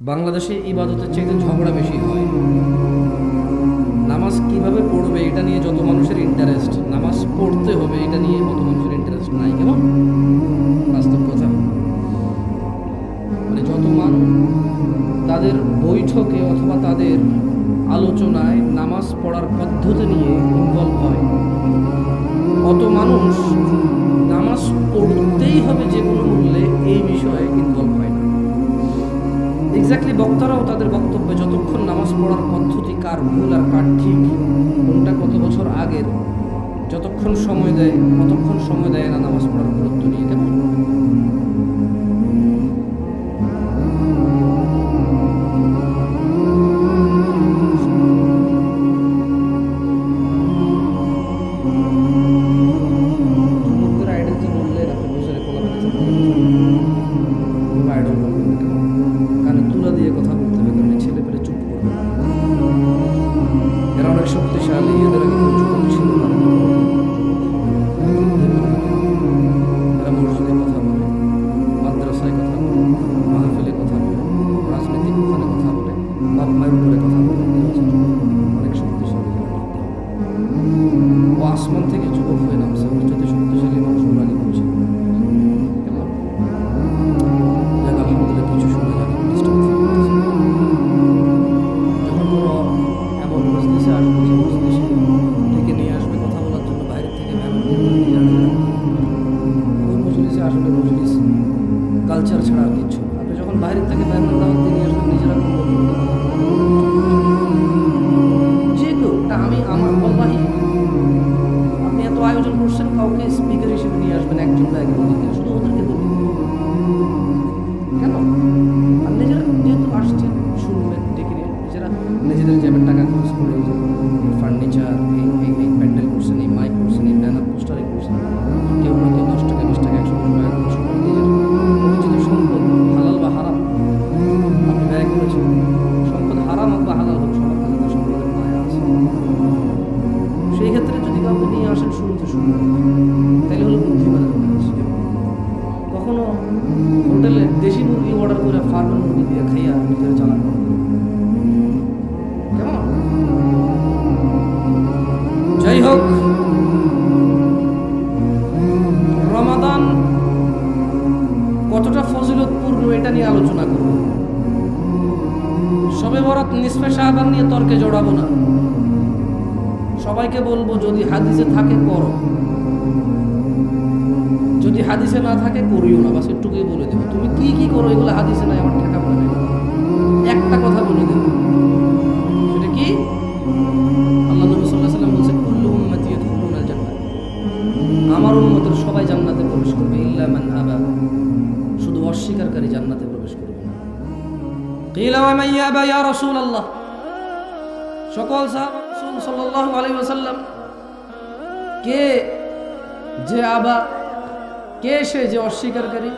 বাংলাদেশে ইবাদতের চাইতে ঝগড়া বেশি হয়। নামাজ কিভাবে পড়বে এটা নিয়ে যত মানুষের ইন্টারেস্ট, নামাজ পড়তে হবে এটা নিয়ে অত মানুষের ইন্টারেস্ট নাই। কেমন বাস্তব কথা, মানে যত মানুষ তাদের বৈঠকে অথবা তাদের আলোচনায় নামাজ পড়ার পদ্ধতি নিয়ে ইনভলভ হয়, অত মানুষ নামাজ পড়তেই হবে যে কোনো মূল্যে এই বিষয়ে ইনভলভ হয় না। এক্স্যাক্টলি বক্তারাও তাদের বক্তব্যে যতক্ষণ নামাজ পড়ার পদ্ধতি কার ভুল আর কার ঠিক, কোনটা কত বছর আগের, যতক্ষণ সময় দেয় ততক্ষণ সময় দেয় না নামাজ পড়ার গুরুত্ব নিয়ে। কেমন শক্তিশালী, এদের আগে কেউ যুবক ছিল না। এরা মসজিদে কথা বলে, মাদ্রাসায় কথা বলে, মাহফিলে কথা বলে, রাজনৈতিক ওখানে কথা বলে, বাপ মায়ের উপরে কথা বলে। অনেক শক্তিশালী, ও আসমান থেকে যুবক হয়ে নামছে। ওর যদি শক্তিশালী মানুষ আগে বলছে আলহামদুলিল্লাহ কিছু শোনা যাবে। যখন কোনো এমন মজলিসে আসবে যে মজলিসে ডেকে নিয়ে আসবে কথা বলার জন্য বাইরে থেকে ওই মজলিসে আসলে মজলিস কালচার ছাড়া আর কিছু। আপনি যখন বাইরে থেকে মেহমান দাওয়াত দিয়ে নিয়ে আসবেন নিজেরা যেহেতু আমি আমার বলবাহি, আপনি এত আয়োজন করছেন, কাউকে স্পিকার হিসেবে নিয়ে আসবেন একজন বা একজন, শুধু ওদেরকে বলি কেন? আর নিজেরা যেহেতু আসছেন শুনবেন ডেকে নিয়ে, নিজেরা নিজেদের জ্যাবের টাকা খরচ করে এই ফার্নিচার, এই প্যান্ডেল করছেন, এই মাইক করছেন, এই ব্যানার পোস্টারে করছেন, কেউ না কেউ 10 টাকা 20 টাকা 100 টাকা নিজের পরিচিত সম্পদ, হালাল বা হারাম আপনি ব্যয় করেছেন। সম্পদ হারাম হোক বা হালাল হোক, সবার কাছে তার সম্পদের মায়া আছে। সেই ক্ষেত্রে যদি কাউকে নিয়ে আসেন শুনতে শুনবেন, তাইলে হলো বুদ্ধিমানের কাজ। কখনো হোটেলে দেশি মুরগি অর্ডার করে ফার্মের মুরগি দিয়ে খাইয়া নিজের চালানো কেমন? যাই হোক, রমাদান কতটা ফজিলতপূর্ণ এটা নিয়ে আলোচনা করব। শবে বরাত নিসফে শাবান নিয়ে তর্কে জড়াবো না। সবাইকে বলবো যদি হাদিসে থাকে করো, যদি হাদিসে না থাকে করিও না। বাস একটুকুই বলে দেবো, তুমি কি কি করো এগুলো হাদিসে নাই, আমার ঠেকা বলে নেই। একটা কথা বলে দেব, সেটা কি? আল্লাহ নবী সাল্লাল্লাহু আলাইহি ওয়াসাল্লাম বলেছেন কুল্লু উম্মতি ইয়াদখুলুনাল জান্নাহ, আমার উম্মতের সবাই জান্নাতে প্রবেশ করবে, ইল্লা মান আবা, শুধু অস্বীকারী জান্নাতে প্রবেশ করবে না। কিলা ওয়া মান ইয়াবা ইয়া রাসূলুল্লাহ, সকল সাহাবা রাসূল সাল্লাল্লাহু আলাইহি ওয়াসাল্লাম, কে যে আবা, কে সে যে অস্বীকারী?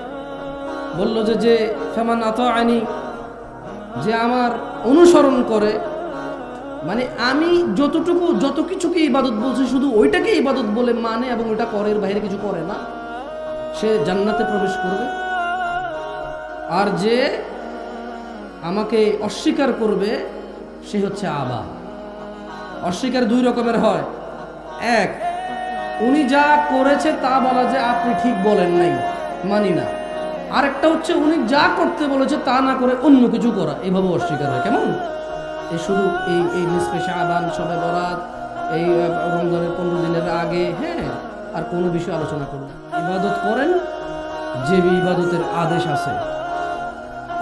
বলল যে ফামান আতাআনি, যে আমার অনুসরণ করে, মানে আমি যত কিছুকে ইবাদত বলছি শুধু ওইটাকে ইবাদত বলে মানে এবং ওইটা করে, এর বাইরে কিছু করে না, সে জান্নাতে প্রবেশ করবে। আর যে আমাকে অস্বীকার করবে সে হচ্ছে আবা। অস্বীকার দুই রকমের হয়। এক, উনি যা করেছে তা বলা যে আপনি ঠিক বলেন নাই, মানি না। আরেকটা হচ্ছে উনি যা করতে বলেছে তা না করে অন্য কিছু করা, এভাবে অস্বীকার হয়। কেমন? এই শুধু এই নিসফে শাবান, শবে বরাত, এই রমজানের 15 দিনের আগে, হ্যাঁ, আর কোনো বিষয় আলোচনা করুন। ইবাদত করেন যে ইবাদতের আদেশ আছে,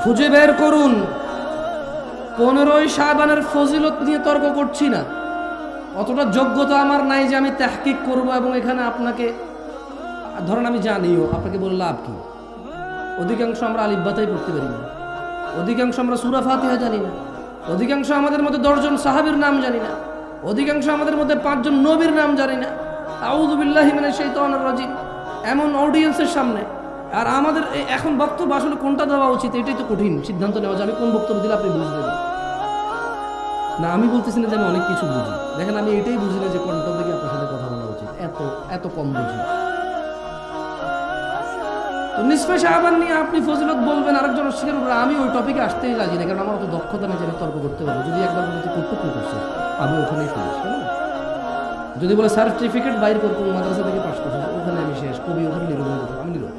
খুঁজে বের করুন। 15ই শাবানের ফজিলত নিয়ে তর্ক করছি না, অতটা যোগ্যতা আমার নাই যে আমি তাহকিক করব এবং এখানে আপনাকে, ধরেন আমি জানিও, আপনাকে বলে লাভ কি? অধিকাংশ আমরা আলিফ বাতাই পড়তে পারি না, অধিকাংশ আমরা সূরা ফাতিহা জানি না, অধিকাংশ আমাদের মধ্যে 10 জন সাহাবীর নাম জানি না, অধিকাংশ আমাদের মধ্যে 5 জন নবীর নাম জানি না। আউযু বিল্লাহি মিনাশ শাইতানির রাজিম, এমন অডিয়েন্সের সামনে। আর আমাদের এখন বক্তব্য আসলে কোনটা দেওয়া উচিত, এটাই তো কঠিন সিদ্ধান্ত নেওয়া যে আমি কোন বক্তব্য দিলে আপনি বুঝবেন না। আমি বলতেছি না যে আমি অনেক কিছু বুঝি, দেখেন আমি এটাই বুঝি না যে কোনটা থেকে আপনার সাথে কথা বলা উচিত, এত কম বুঝি। তো নিসফে শাবান নিয়ে আপনি ফজিলত বলবেন, আরেকজন অস্বীকার করবে। আমি ওই টপিকে আসতেই রাজি না, কারণ আমার অত দক্ষতা নেই যে আমি তর্ক করতে পারবো। যদি একবার বলতে কর্তৃত্ব করছে, আমি ওখানেই শুনিস, কেন? যদি বলে সার্টিফিকেট বাইর করবো মাদ্রাসা থেকে পাশ করছে, ওখানে আমি শেষ, কবি ওখানে নিরোধ, আমি নিরোধ,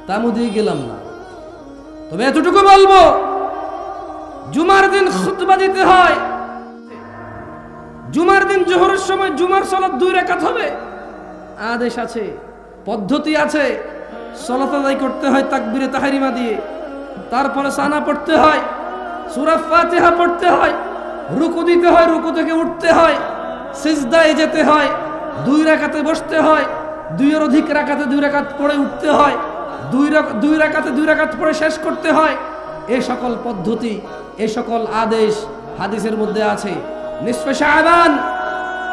তার মধ্যেই গেলাম না। তবে এতটুকু বলবো, জুমার দিন খুতবা দিতে হয়, জুমার দিন জোহরের সময় জুমার সালাত 2 রাকাত হবে, আদেশ আছে, পদ্ধতি আছে। সালাত আদায় করতে হয় তাকবীরে তাহরিমা দিয়ে, তারপরে সানা পড়তে হয়, সূরা ফাতিহা পড়তে হয়, রুকু দিতে হয়, রুকু থেকে উঠতে হয়, সিজদায় যেতে হয়, 2 রাকাতে বসতে হয়, 2 এর অধিক রাকাতে 2 রাকাত পড়ে উঠতে হয়, 2 রাকাতে 2 রাকাত পড়ে শেষ করতে হয়। এই সকল পদ্ধতি, এই সকল আদেশ হাদিসের মধ্যে আছে। নিসফে শাবান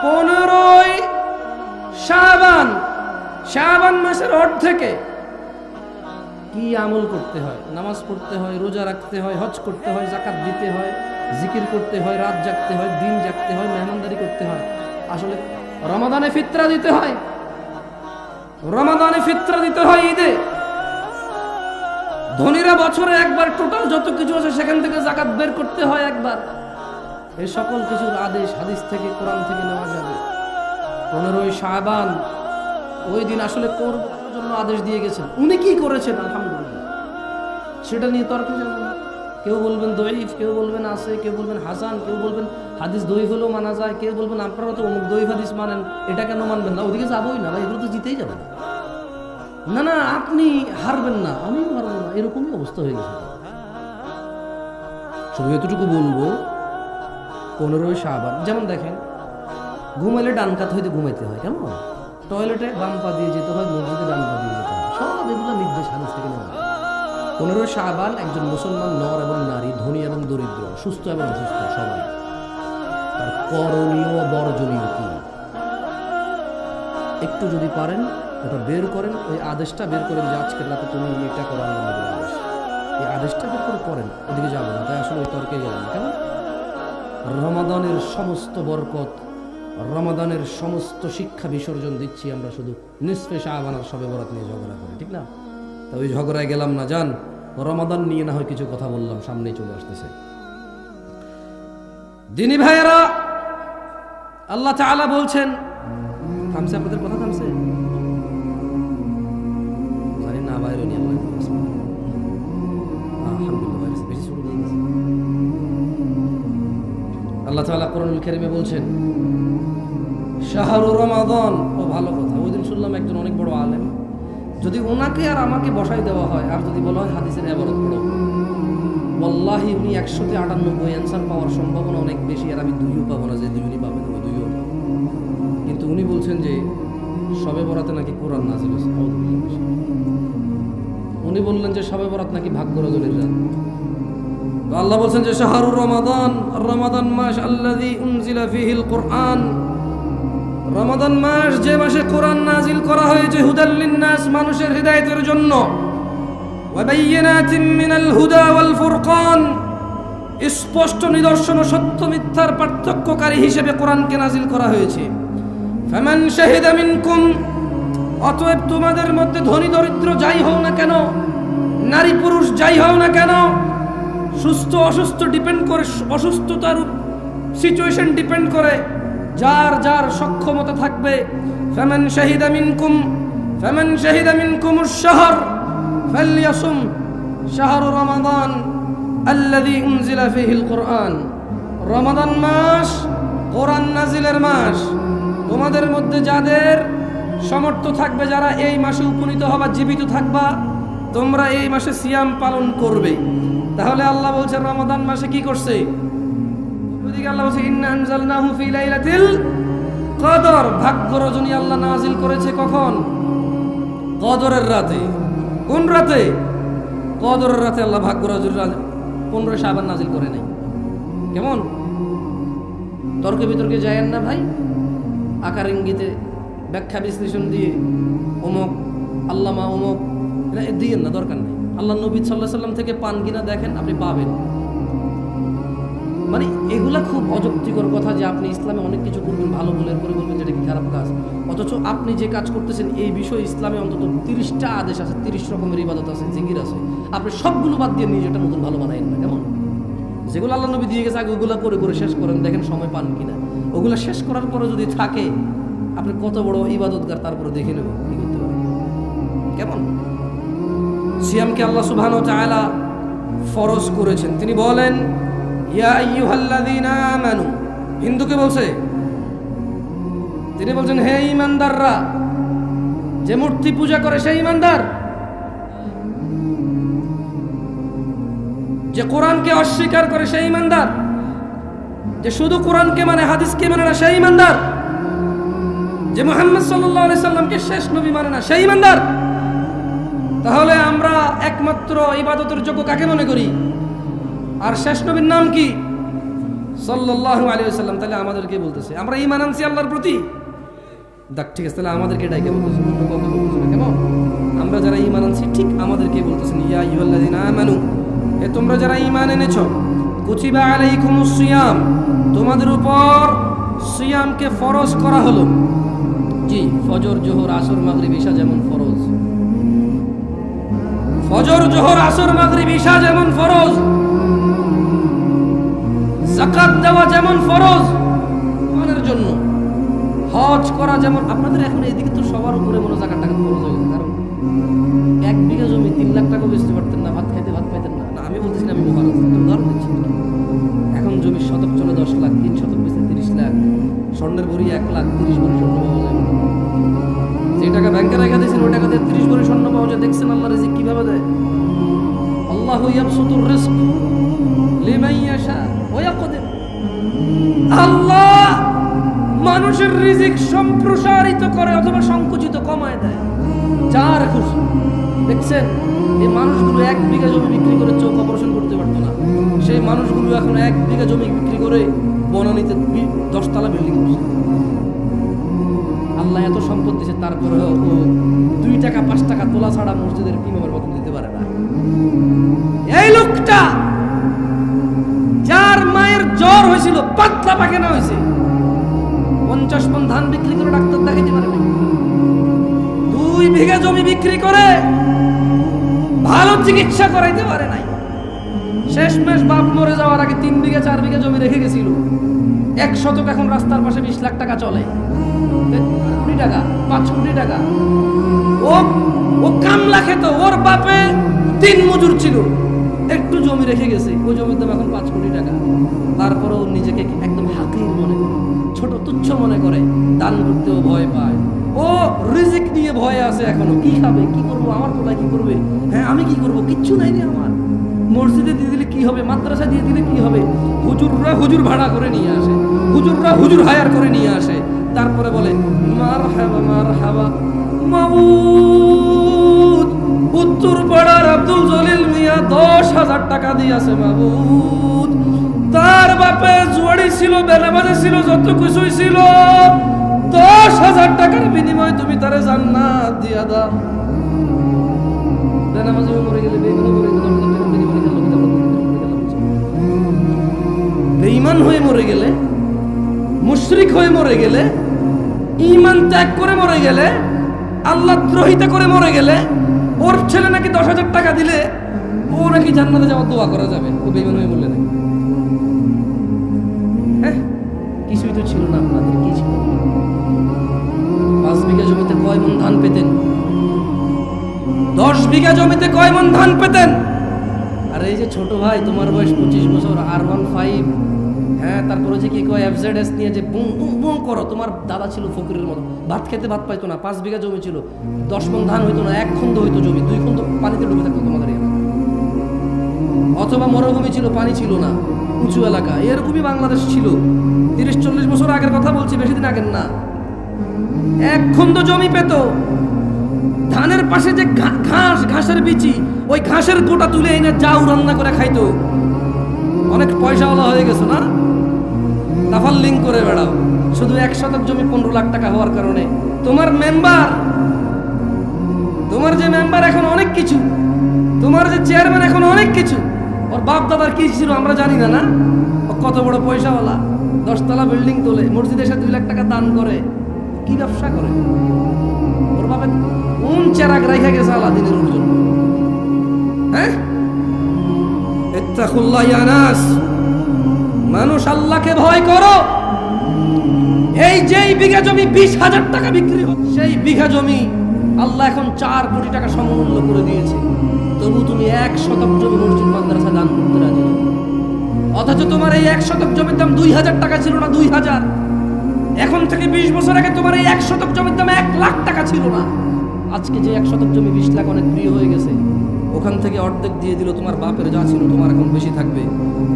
15ই শাবান, শাবান মাসের অর্ধেকে কি আমল করতে হয়? নামাজ পড়তে হয়, রোজা রাখতে হয়, হজ করতে হয়, যাকাত দিতে হয়, জিকির করতে হয়, রাত জাগতে হয়, দিন জাগতে হয়, মেহমানদারি করতে হয়। আসলে রমাদানে ফিতরা দিতে হয়, রমাদানে ফিতরা দিতে হয় ঈদে। ধনীরা বছরে একবার টোটাল যত কিছু আছে সেখান থেকে যাকাত বের করতে হয় একবার। এই সকল কিছুর আদেশ হাদিস থেকে, কোরআন থেকে নেওয়া যাবে। 15ই শাবান ওই দিন আসলে কোরবানির জন্য আদেশ দিয়ে গেছেন, উনি কি করেছেন আলহামদুলিল্লাহ, সেটা নিয়ে তর্কে যাব না। কেউ বলবেন দঈফ, কেউ বলবেন আছে, কেউ বলবেন হাসান, কেউ বলবেন হাদিস দঈফ হলেও মানা যায়, কেউ বলবেন আপনারা তো অমুক দঈফ হাদিস মানেন, এটা কেন মানবেন না? ওদিকে যাবোই না ভাই, এগুলো তো জিতেই যাবে না। না না, আপনি হারবেন না, আমিও হারবো না, এরকমই অবস্থা হয়ে গেছে। শুধু এতটুকু বলবো, 15ই শাবান যেমন দেখেন, ঘুমাইলে ডান কাত হইতে ঘুমাইতে হয়, কেমন? টয়লেটে বাম পা দিয়ে যেতে হয়, মসজিদে ডান পা দিয়ে যেতে হয়, সব এগুলো নির্দেশ হাদিস থেকে নেওয়া হয়। 15ই শাবান একজন মুসলমান নর এবং নারী, ধনী এবং দরিদ্র, সুস্থ এবং অসুস্থ সবাই, তার করণীয় বর্জনীয় কি একটু যদি পারেন ওটা বের করেন, ওই আদেশটা বের করেন যে আজকের রাতে তুমি এটা করো, আল্লাহর আদেশ, এই আদেশটা বের করে করেন, ওদিকে যাবো না। তাই আসলে ওই তর্কে গেলাম কেন? রমাদানের সমস্ত বরকত, রমাদানের সমস্ত শিক্ষা বিসর্জন দিচ্ছি আমরা শুধু নিসফে শাবান আর শবে বরাত নিয়ে ঝগড়া করি, ঠিক না? তা ওই ঝগড়ায় গেলাম না। যান, রমাদান নিয়ে না হয় কিছু কথা বললাম, সামনেই চলে আসতেছে। দিনী ভাইয়েরা, আল্লাহ তাআলা বলছেন, থামছে আপনাদের কথা, থামছে জানি না, বাইরে নিয়ে আল্লাহ তাআলা কোরআনুল কারীমে বলছেন শাহরু রমাদান। ও ভালো কথা, ওই দিন শুনলাম একজন অনেক বড় আলেম, যদি ওনাকে আর আমাকে বসাই দেওয়া হয় আর যদি বলা হয় হাদিসের ইবারত পড়ো, ওয়াল্লাহি উনি 100তে 98 অ্যান্সার পাওয়ার সম্ভাবনা অনেক বেশি, আর আমি 2ও পাবো না, যে 2জনই পাবেন, ওই 2ও। কিন্তু উনি বলছেন যে শবে বরাতে নাকি কোরআন নাযিল হয়েছে। উনি বললেন যে শবে বরাত নাকি ভাগ্য রজনীর রাত। আল্লাহ বলছেন যে শাহরুর রমাদান, রমাদান মাস আল্লাযী উনজিলা ফীহিল কুরআন, রমাদান মাস যে মাসে কোরআন নাজিল করা হয়েছে, হুদাল লিন্নাস, মানুষের হিদায়াতের জন্য, ওয়া বায়্যিনাতিন মিনাল হুদা ওয়াল ফুরকান, স্পষ্ট নিদর্শন ও সত্য মিথ্যার পার্থক্যকারী হিসেবে কোরআনকে নাজিল করা হয়েছে। ফামান শাহিদা মিনকুম, অতএব তোমাদের মধ্যে ধনী দরিদ্র যাই হও না কেন, নারী পুরুষ যাই হও না কেন, সুস্থ অসুস্থ ডিপেন্ড করে, অসুস্থতার সিচুয়েশন ডিপেন্ড করে, যার যার সক্ষমতা থাকবে। ফামান শাহিদা মিনকুমুশ শাহর ফালইয়াসুম শাহরু রমাদান আল্লাযী উনজিলা ফীহিল কুরআন, রমাদান মাস কোরআন নাজিলের মাস। তোমাদের মধ্যে যাদের সামর্থ্য থাকবে, যারা এই মাসে উপনীত হবা, জীবিত থাকবা, তোমরা এই মাসে সিয়াম পালন করবে। তাহলে আল্লাহ বলছেন রমাদান মাসে কি করছে? ওদিকে আল্লাহ বলছে ইন্না আনজালনাহু ফি লাইলাতিল কদর, ভাগ্য রজনী আল্লাহ নাজিল করেছে কখন? কদরের রাতে। কোন রাতে? কদরের রাতে আল্লাহ ভাগ্য রজনী 15 শাবান নাজিল করে নাই। কেমন? তর্কে বিতর্কে যায়েন না ভাই, আকার ইঙ্গিতে ব্যাখ্যা বিশ্লেষণ দিয়ে অমুক আল্লামা অমুক দিয়েন না, দরকার নেই। আল্লাহ নবী সাল্লাল্লাহু আলাইহি সাল্লাম থেকে পান কিনা দেখেন, আপনি পাবেন। মানে এগুলা খুব অযৌক্তিকর কথা যে আপনি ইসলামে অনেক কিছু করবেন, ভালো বলে করে বলবেন যেটা কি খারাপ কাজ, অথচ আপনি যে কাজ করতেছেন এই বিষয়ে ইসলামে অন্তত 30টা আদেশ আছে, 30 রকমের ইবাদত আছে, জিকির আছে, আপনি সবগুলো বাদ দিয়ে নিজেটা নতুন ভালো বানাইন না। কেমন? যেগুলো আল্লাহ নবী দিয়ে গেছে আগে ওগুলো করে করে শেষ করেন, দেখেন সময় পান কিনা। ওগুলো শেষ করার পরে যদি থাকে আপনি কত বড় ইবাদতগার তারপরে দেখে নেব কি করতে পারেন। কেমন? সিয়ামকে আল্লাহ সুবহানাহু ওয়া তাআলা ফরজ করেছেন। তিনি বলেন ইয়া আইয়ুহাল্লাযীনা আমানু, হিন্দুকে বলছে, তিনি বলছেন হে ঈমানদাররা, যে মূর্তি পূজা করে সেই ঈমানদার, যে কোরআনকে অস্বীকার করে সেই ঈমানদার, যে শুধু কোরআনকে মানে হাদিসকে মানে না সেই ঈমানদার, যে মুহাম্মদ সাল্লাল্লাহু আলাইহি সাল্লামকে শেষ নবী মানে না সেই ঈমানদার। তাহলে আমরা একমাত্র ইবাদতের যোগ্য কাকে মনে করি? আর শেষ নবীর নাম কি? সাল্লাল্লাহু আলাইহি ওয়াসাল্লাম। তাহলে আমাদেরকে বলতেছে আমরা ঈমান আনছি আল্লাহর প্রতি। দেখ ঠিক আছে, তাহলে আমাদেরকে ডাইকে বলতেছে, অন্য কাউকে বলতেছে না। কেমন? আমরা যারা ঈমান আনছি ঠিক আমাদেরকে বলতেছেন ইয়া আইয়ুহাল্লাযীনা আমানু, এ তোমরা যারা ঈমান এনেছো, কুতিবা আলাইকুমুস সিয়াম, তোমাদের উপর সিয়ামকে ফরজ করা হলো। জি, ফজর জোহর আসর মাগরিব ইশা যেমন ফরজ, ফজর জোহর আসর মাগরিব ইশা যেমন ফরজ, যাকাত দেওয়া যেমন ফরজ ইমানের জন্য, হজ করা যেমন। আপনাদের এখন এইদিকে তো সবার উপরে মনে জাকাত টাকা ফরজ হয়ে গেছে, কারণ 1 বিঘা জমি 3 লাখ টাকা বেচতে পারতেন না, ভাত খাইতে ভাত পাইতেন না। না, আমি বলতেছি না, আমি মহারাজ উদাহরণ দিচ্ছি। এখন জমির শতক চলে 10 লাখ, 3 শতক বেচে 30 লাখ, স্বর্ণের ভরি 1 লাখ, 30 ভরি স্বর্ণ পাওয়া যায়। যে টাকা ব্যাংকে রেখে দিয়েছেন ওই টাকা দিয়ে 30 ভরি স্বর্ণ পাওয়া যায়। দেখছেন আল্লাহ রিজিক কিভাবে দেয়? আল্লাহু ইয়াবসুতুর রিজক লিমান ইয়াশা ওয়া ইয়াকদির। আল্লাহ মানুষের রিজিক সম্প্রসারিত করে অথবা সংকুচিত কমায় দেয়, যার খুশি। দেখছেন এই মানুষগুলো 1 বিঘা জমি বিক্রি করে চোখ অপারেশন করতে পারতো না, সেই মানুষগুলো এখন 1 বিঘা জমি বিক্রি করে বনানীতে 10 তলা বিল্ডিং করছে। আল্লাহ এত সম্পদ দিয়েছে, তারপরেও ও 2 টাকা 5 টাকা তোলা ছাড়া মসজিদের ইমামের বেতন দিতে পারে না। এই লোকটা যার মায়ের জ্বর হয়েছিল, পাতলা পায়খানা হয়েছে, 50 মণ ধান বিক্রি করে ডাক্তার দেখাইতে পারে না। 2 বিঘা জমি বিক্রি করে ভালো চিকিৎসা করাইতে পারে নাই। শেষমেশ বাপ মরে যাওয়ার আগে 3 বিঘা 4 বিঘা জমি রেখে গেছিল। 1 শতক এখন রাস্তার পাশে 20 লাখ টাকা চলে, কোটি টাকা, 5 কোটি টাকা। ও কামলা খেত, ওর বাপে 3 মজুর ছিল, একটু জমি রেখে গেছে, ওই জমির দাম এখন 5 কোটি টাকা। তারপরেও নিজেকে একদম হাকির মনে করে, ছোট তুচ্ছ মনে করে, দান করতেও ভয় পায়। ও রিজিক নিয়ে ভয় আছে এখনো, কি খাবে, কি করবো, আমার পোলা কি করবে, হ্যাঁ আমি কি করবো, কিচ্ছু নাই রে আমার। মসজিদে দিয়ে দিলে কি হবে, মাদ্রাসা দিয়ে দিলে কি হবে, হুজুররা হুজুর ভাড়া করে নিয়ে আসে, হুজুররা হুজুর হায়ার করে নিয়ে আসে, তারপরে বলে মারহাবা মারহাবা মাবুদ। উত্তর পাড়ার আব্দুল জলিল মিয়া 10,000 টাকা দিয়েছে মাবুদ। তার বাপে জুয়ারি ছিল, বেনামাজি ছিল, যত কিছুই ছিল, 10,000 টাকার বিনিময়ে তুমি তারে জান্নাত দিয়া দাও। বেনামাজি মরে গেলে, বেঈমান মরে গেলে, বেঈমান হয়ে মরে গেলে, মুশরিক হয়ে মরে গেলে, ঈমান ত্যাগ করে মরে গেলে, আল্লাহ দ্রোহিতা করে মরে গেলে, ওর ছেলে নাকি 10,000 টাকা দিলে ও নাকি জান্নাতে যাওয়ার দোয়া করা যাবে। ও বেঈমান হয়ে মরলে নাকি? হ্যাঁ, কিছুই তো ছিল না আপনাদের, কি ছিল? 5 বিঘা জমিতে কয় মণ ধান পেতেন? 10 বিঘা জমিতে কয় মণ ধান পেতেন? আর এই যে ছোট ভাই, তোমার বয়স 25 বছর, R15, হ্যাঁ, তারপরে যে কি কয় FZS নিয়ে যে বুম বুম বুম করো। তোমার দাদা ছিল ফকিরের মতো, ভাত খেতে ভাত পাইতো না, 5 বিঘা জমি ছিল, 10 মণ ধান হইতো না, 1 খন্দ হইতো জমি, 2 খন্দ পানিতে ডুবে থাকতো তোমাদের এলাকা। অথবা মরুভূমি ছিল, পানি ছিল না, উঁচু এলাকা, এরকমই বাংলাদেশ ছিল। 30-40 বছর আগের কথা বলছি, বেশি দিন আগের না। 1 খন্দ জমি পেত, ধানের পাশে যে ঘাসের বিচি, ওই ঘাসের গোটা তুলে এনে যাও রান্না করে খাইতো। অনেক পয়সাওয়ালা হয়ে গেছো না, তাফাল্লিং করে বেড়াও। শুধু 1 শতক জমি 15 লাখ টাকা হওয়ার কারণে তোমার যে মেম্বার এখন অনেক কিছু, তোমার যে চেয়ারম্যান এখন অনেক কিছু, ওর বাপ দাদার কি ছিল আমরা জানি না, না ও কত বড় পয়সাওয়ালা, 10 তলা বিল্ডিং তোলে, মসজিদে এসে 2 লাখ টাকা দান করে, কি ব্যবসা করে? ওর বাপে কোন চেরাগ রাইখা গেছে আলাদিনের জন্য? হ্যাঁ, ইত্তাকুল্লাহ ইয়া নাস, মানুষ আল্লাহকে ভয় করো। এই যেই বিঘা জমি 20,000 টাকা বিক্রি হয়, সেই বিঘা জমি আল্লাহ এখন 4 কোটি টাকা সমমূল্য করে দিয়েছে, তবু তুমি 1 শতক জমি মসজিদ মাদ্রাসা দান করতে রাজি নও। অথচ তোমার এই 1 শতক জমির দাম 2,000 টাকা ছিল না, 2,000। এখন থেকে 20 বছর আগে তোমার এই 1 শতক জমির দাম 1 লাখ টাকা ছিল না। আজকে যে 1 শতক জমি 20 লাখ অনেক প্রিয় হয়ে গেছে, ওখান থেকে অর্ধেক দিয়ে দিল, তোমার বাপের যা ছিল তোমার এখন বেশি থাকবে,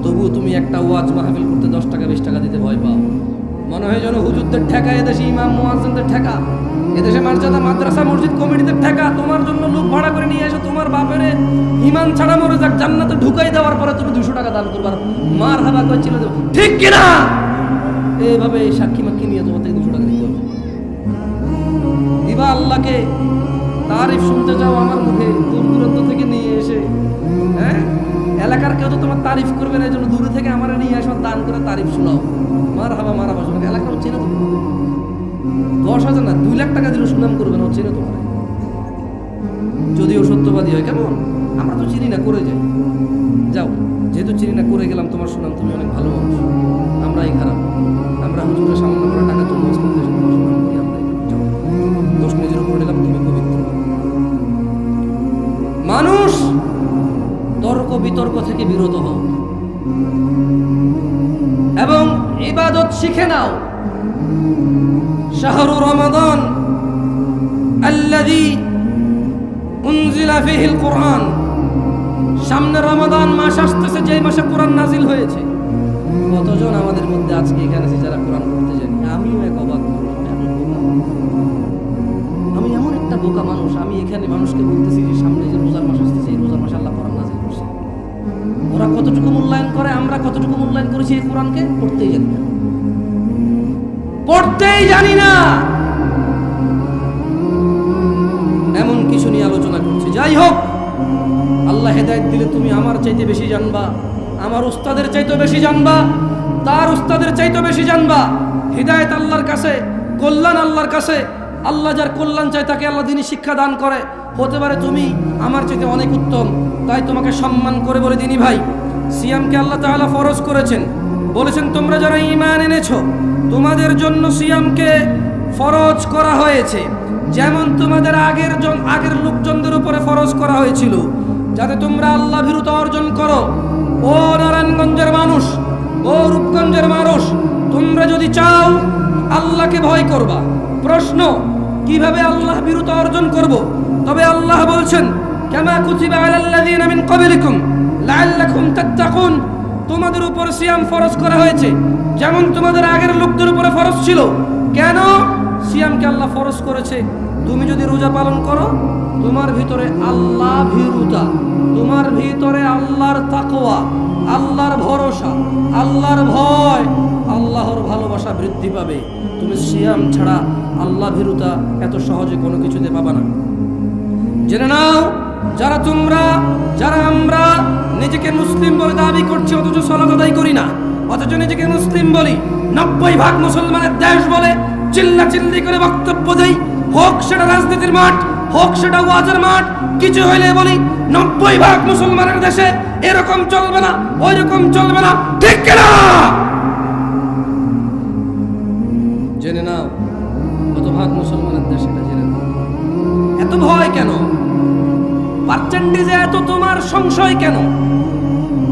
তবুও তুমি একটা ওয়াজ মাহফিল করতে 10 টাকা 20 টাকা দিতে ভয় পাও। মনে হয় যেন হুজুরদের ঠেকা, এদেশে ইমাম মুয়াজ্জিনদের ঠেকা, এদেশে মার্জাদা মাদ্রাসা মসজিদ কমিটিদের ঠেকা, তোমার জন্য লোক ভাড়া করে নিয়ে এসে তোমার বাপের ইমান ছাড়া মরে যাক জান্নাতে ঢুকাই দেওয়ার পরে তুমি 200 টাকা দান করবার মার হাবা করছিল, ঠিক কিনা? এইভাবে সাক্ষী মাক্ষী নিয়ে তোমার থেকে 200 টাকা দিতে হবে। দিবা আল্লাহকে তারিফ শুনতে যাও আমার মুখে, দূর দূরান্ত থেকে নিয়ে এসে, হ্যাঁ, এলাকার কেউ তো তোমার তারিফ করবে না, এই জন্য দূরে থেকে আমার নিয়ে এসে দান করে তারিফ শোনাও, মার হাবা শোনাও। এলাকা হচ্ছে না, তুমি 10,000 না 2 লাখ টাকা দিলেও সুনাম করবে না, হচ্ছে না তোমার, যদিও সত্যবাদী হয়। কেমন? আমরা তো চিনি না, করে যাই, যাও, যেহেতু চিনি না করে গেলাম, তোমার সুনাম, তুমি অনেক ভালো মানুষ, আমরাই খারাপ, আমরা হুজুরের সামান্য করে টাকা তুমি ওয়াজ করতে এসে তোমার সুনাম করি, আমরাই যাও, দোষ নিজের উপর নিলাম, তুমি পবিত্র। মানুষ তর্ক বিতর্ক থেকে বিরত হও এবং ইবাদত শিখে নাও। শাহরু রমাদান আল্লাযী উনজিলা ফীহিল কুরআন, সামনে রমাদান মাস আসতেছে, যে মাসে কোরআন নাজিল হয়েছে। কতজন আমাদের মধ্যে আজকে এখানে আছে যারা কোরআন পড়তে জানি? আমিও এক অবাক মানুষ, আমি এমন একটা বোকা মানুষ, আমি এখানে মানুষকে বলতেছি যে সামনে যে রোজার মাস আসতেছে, এই রোজার মাসে আল্লাহ কোরআন নাজিল করছে। ওরা কতটুকু মূল্যায়ন করে, আমরা কতটুকু মূল্যায়ন করেছি এই কোরআনকে? পড়তেই জানি না, পড়তেই জানি না, এমন কিছু নিয়ে আলোচনা করছি। যাই হোক, আল্লাহ হেদায়েত দিলে তুমি আমার চাইতে বেশি জানবা, আমার উস্তাদের চাইতে বেশি জানবা, তার উস্তাদের চাইতে বেশি জানবা। হিদায়েত আল্লাহর কাছে, কল্যাণ আল্লাহর কাছে। আল্লাহ যার কল্যাণ চায় তাকে আল্লাহ দিনী শিক্ষা দান করে। হতে পারে তুমি আমার চাইতে অনেক উত্তম, তাই তোমাকে সম্মান করে বলে দিনী ভাই, সিয়ামকে আল্লাহ তাআলা ফরজ করেছেন, বলেছেন তোমরা যারা ঈমান এনেছো তোমাদের জন্য সিয়ামকে ফরজ করা হয়েছে, যেমন তোমাদের আগের লোকজনদের উপরে ফরজ করা হয়েছিল, যাতে তোমরা আল্লাহ ভীরুতা অর্জন করো। ও নারায়ণগঞ্জের মানুষ, ও রূপগঞ্জের মানুষ, তোমরা যদি চাও আল্লাহকে ভয় করবা। প্রশ্ন, কিভাবে আল্লাহ ভীরুতা অর্জন করব? তবে আল্লাহ বলছেন, কামা কুতিবা আলাল্লাযীনা মিন ক্বাবলিকুম লাআল্লাকুম তাত্তাকুন, তোমাদের উপর সিয়াম ফরজ করা হয়েছে যেমন তোমাদের আগের লোকদের উপরে ফরজ ছিল। কেন সিয়ামকে আল্লাহ ফরজ করেছে? তুমি যদি রোজা পালন করো, তোমার ভিতরে আল্লাহ ভীরুতা, তোমার ভিতরে আল্লাহর তাকওয়া, আল্লাহর ভরসা, আল্লাহর ভয়, আল্লাহর ভালোবাসা বৃদ্ধি পাবে। তুমি সিয়াম ছাড়া আল্লাহ ভীরুতা এত সহজে কোনো কিছুতে পাবা না। জেনে নাও, যারা আমরা নিজেকে মুসলিম বলে দাবি করছি অথচ সালাত আদায় করি না, অথচ নিজেকে মুসলিম বলি, 90% মুসলমানের দেশ বলে চিল্লাচিল্লি করে বক্তব্য দেই, হোক সেটা রাজনীতির মাঠ, হোক সেটা ওয়াজের মাঠ, কিছু হইলে বলি 90% মুসলমানের দেশে এরকম চলবে না, ওই রকম চলবে না, ঠিক কিনা? জেনে নাও, কত ভাগ মুসলমানের দেশ এটা জেনে নাও। এত ভয় কেন? পার্সেন্টেজে এত তোমার সংশয় কেন?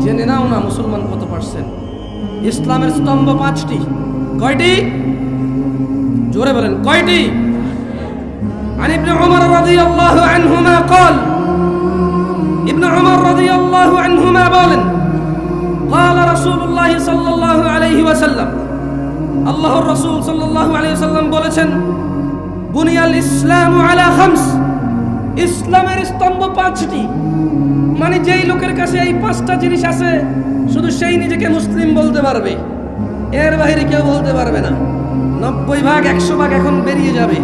জেনে নাও না মুসলমান কত পার্সেন্ট। ইসলামের স্তম্ভ 5টি। কয়টি? জোরে বলেন, কয়টি? عن ابن عمر رضي الله عنهما قال, ابن عمر رضي الله عنهما বলেন, قال رسول الله صلى الله عليه وسلم, আল্লাহর রাসূল সাল্লাল্লাহু আলাইহি ওয়াসাল্লাম বলেছেন, বুনিয়াল ইসলামু আলা খামস, ইসলামের স্তম্ভ 5টি। মানে যেই লোকের কাছে এই 5টা জিনিস আছে শুধু সেই নিজেকে মুসলিম বলতে পারবে, এর বাইরে কেউ বলতে পারবে না। 90% 100% এখন বেরিয়ে যাবে।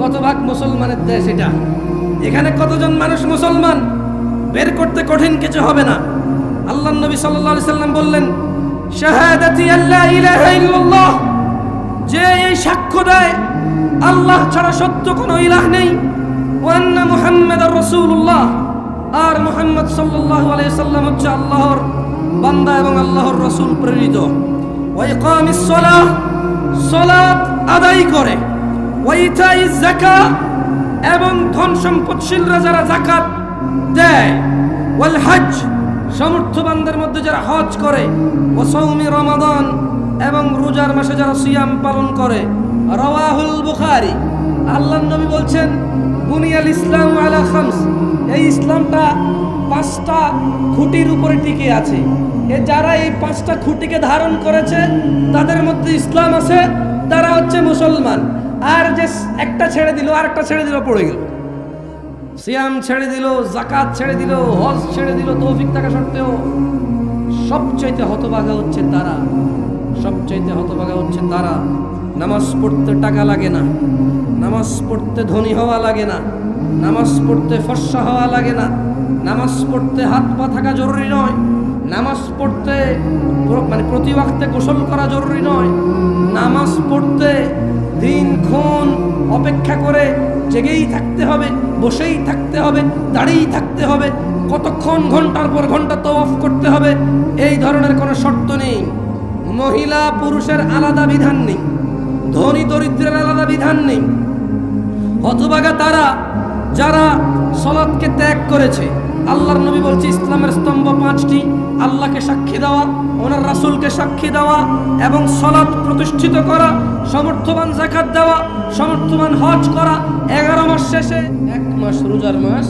কত ভাগ মুসলমানের দেশ এটা? এখানে কতজন মানুষ মুসলমান বের করতে কঠিন কিছু হবে না। আল্লাহর নবী সাল্লাল্লাহু আলাইহি সাল্লাম বললেন, শাহাদাতি আল্লা ইলাহা ইল্লাল্লাহ, যে এই সাক্ষ্য দেয় আল্লাহ ছাড়া সত্য কোনো ইলাহ নেই, ওয়া আন্না মুহাম্মাদার রাসূলুল্লাহ, আর মুহাম্মদ সাল্লাল্লাহু আলাইহি সাল্লাম হচ্ছে আল্লাহর বান্দা এবং আল্লাহর রাসূল প্রেরিত, ওয়া ইকামিস সালাহ, সালাত আদায় করে, ওয়া ইতাইজ যাকাত, এবং ধন সম্পদশীলরা যারা যাকাত দেয়, ওয়াল হজ, সমর্থবানদের মধ্যে যারা হজ করে, ও সাওমি রমাদান, এবং রোজার মাসে যারা সিয়াম পালন করে। রাওয়াহুল বুখারী। আল্লাহর নবী বলছেন, বুনিয়াল ইসলাম আলা খামস, এই ইসলামটা 5টা খুঁটির উপরে টিকে আছে। যারা এই 5টা খুঁটিকে ধারণ করেছে তাদের মধ্যে ইসলাম আছে, তারা হচ্ছে মুসলমান। আর যে একটা ছেড়ে দিল, আরেকটা ছেড়ে দিল, পড়ে গেল। সিয়াম ছেড়ে দিল, যাকাত ছেড়ে দিল, হজ ছেড়ে দিল, তৌফিক থাকা সত্ত্বেও সবচাইতে হতভাগা হচ্ছে তারা, সবচাইতে হতভাগা হচ্ছে তারা। নামাজ পড়তে টাকা লাগে না, নামাজ পড়তে ধনী হওয়া লাগে না, নামাজ পড়তে ফর্সা হওয়া লাগে না, নামাজ পড়তে হাত পা থাকা জরুরি নয়, নামাজ পড়তে মানে প্রতি ওয়াক্তে গোসল করা জরুরি নয়, নামাজ পড়তে দিনক্ষণ অপেক্ষা করে জেগেই থাকতে হবে, বসেই থাকতে হবে, দাঁড়িয়েই থাকতে হবে, কতক্ষণ ঘন্টার পর ঘন্টা তওয়াফ করতে হবে, এই ধরনের কোনো শর্ত নেই। মহিলা পুরুষের আলাদা বিধান নেই, ধনী দরিদ্রের আলাদা বিধান নেই। হতভাগা তারা যারা সালাতকে ত্যাগ করেছে। আল্লাহর নবী বলছে, ইসলামের স্তম্ভ 5টি: আল্লাহকে সাক্ষী দেওয়া, ওনার রাসূলকে সাক্ষী দেওয়া, এবং সালাত প্রতিষ্ঠিত করা, সমর্থবান যাকাত দেওয়া, সমর্থবান হজ করা। 11 মাস শেষে 1 মাস রোজার মাস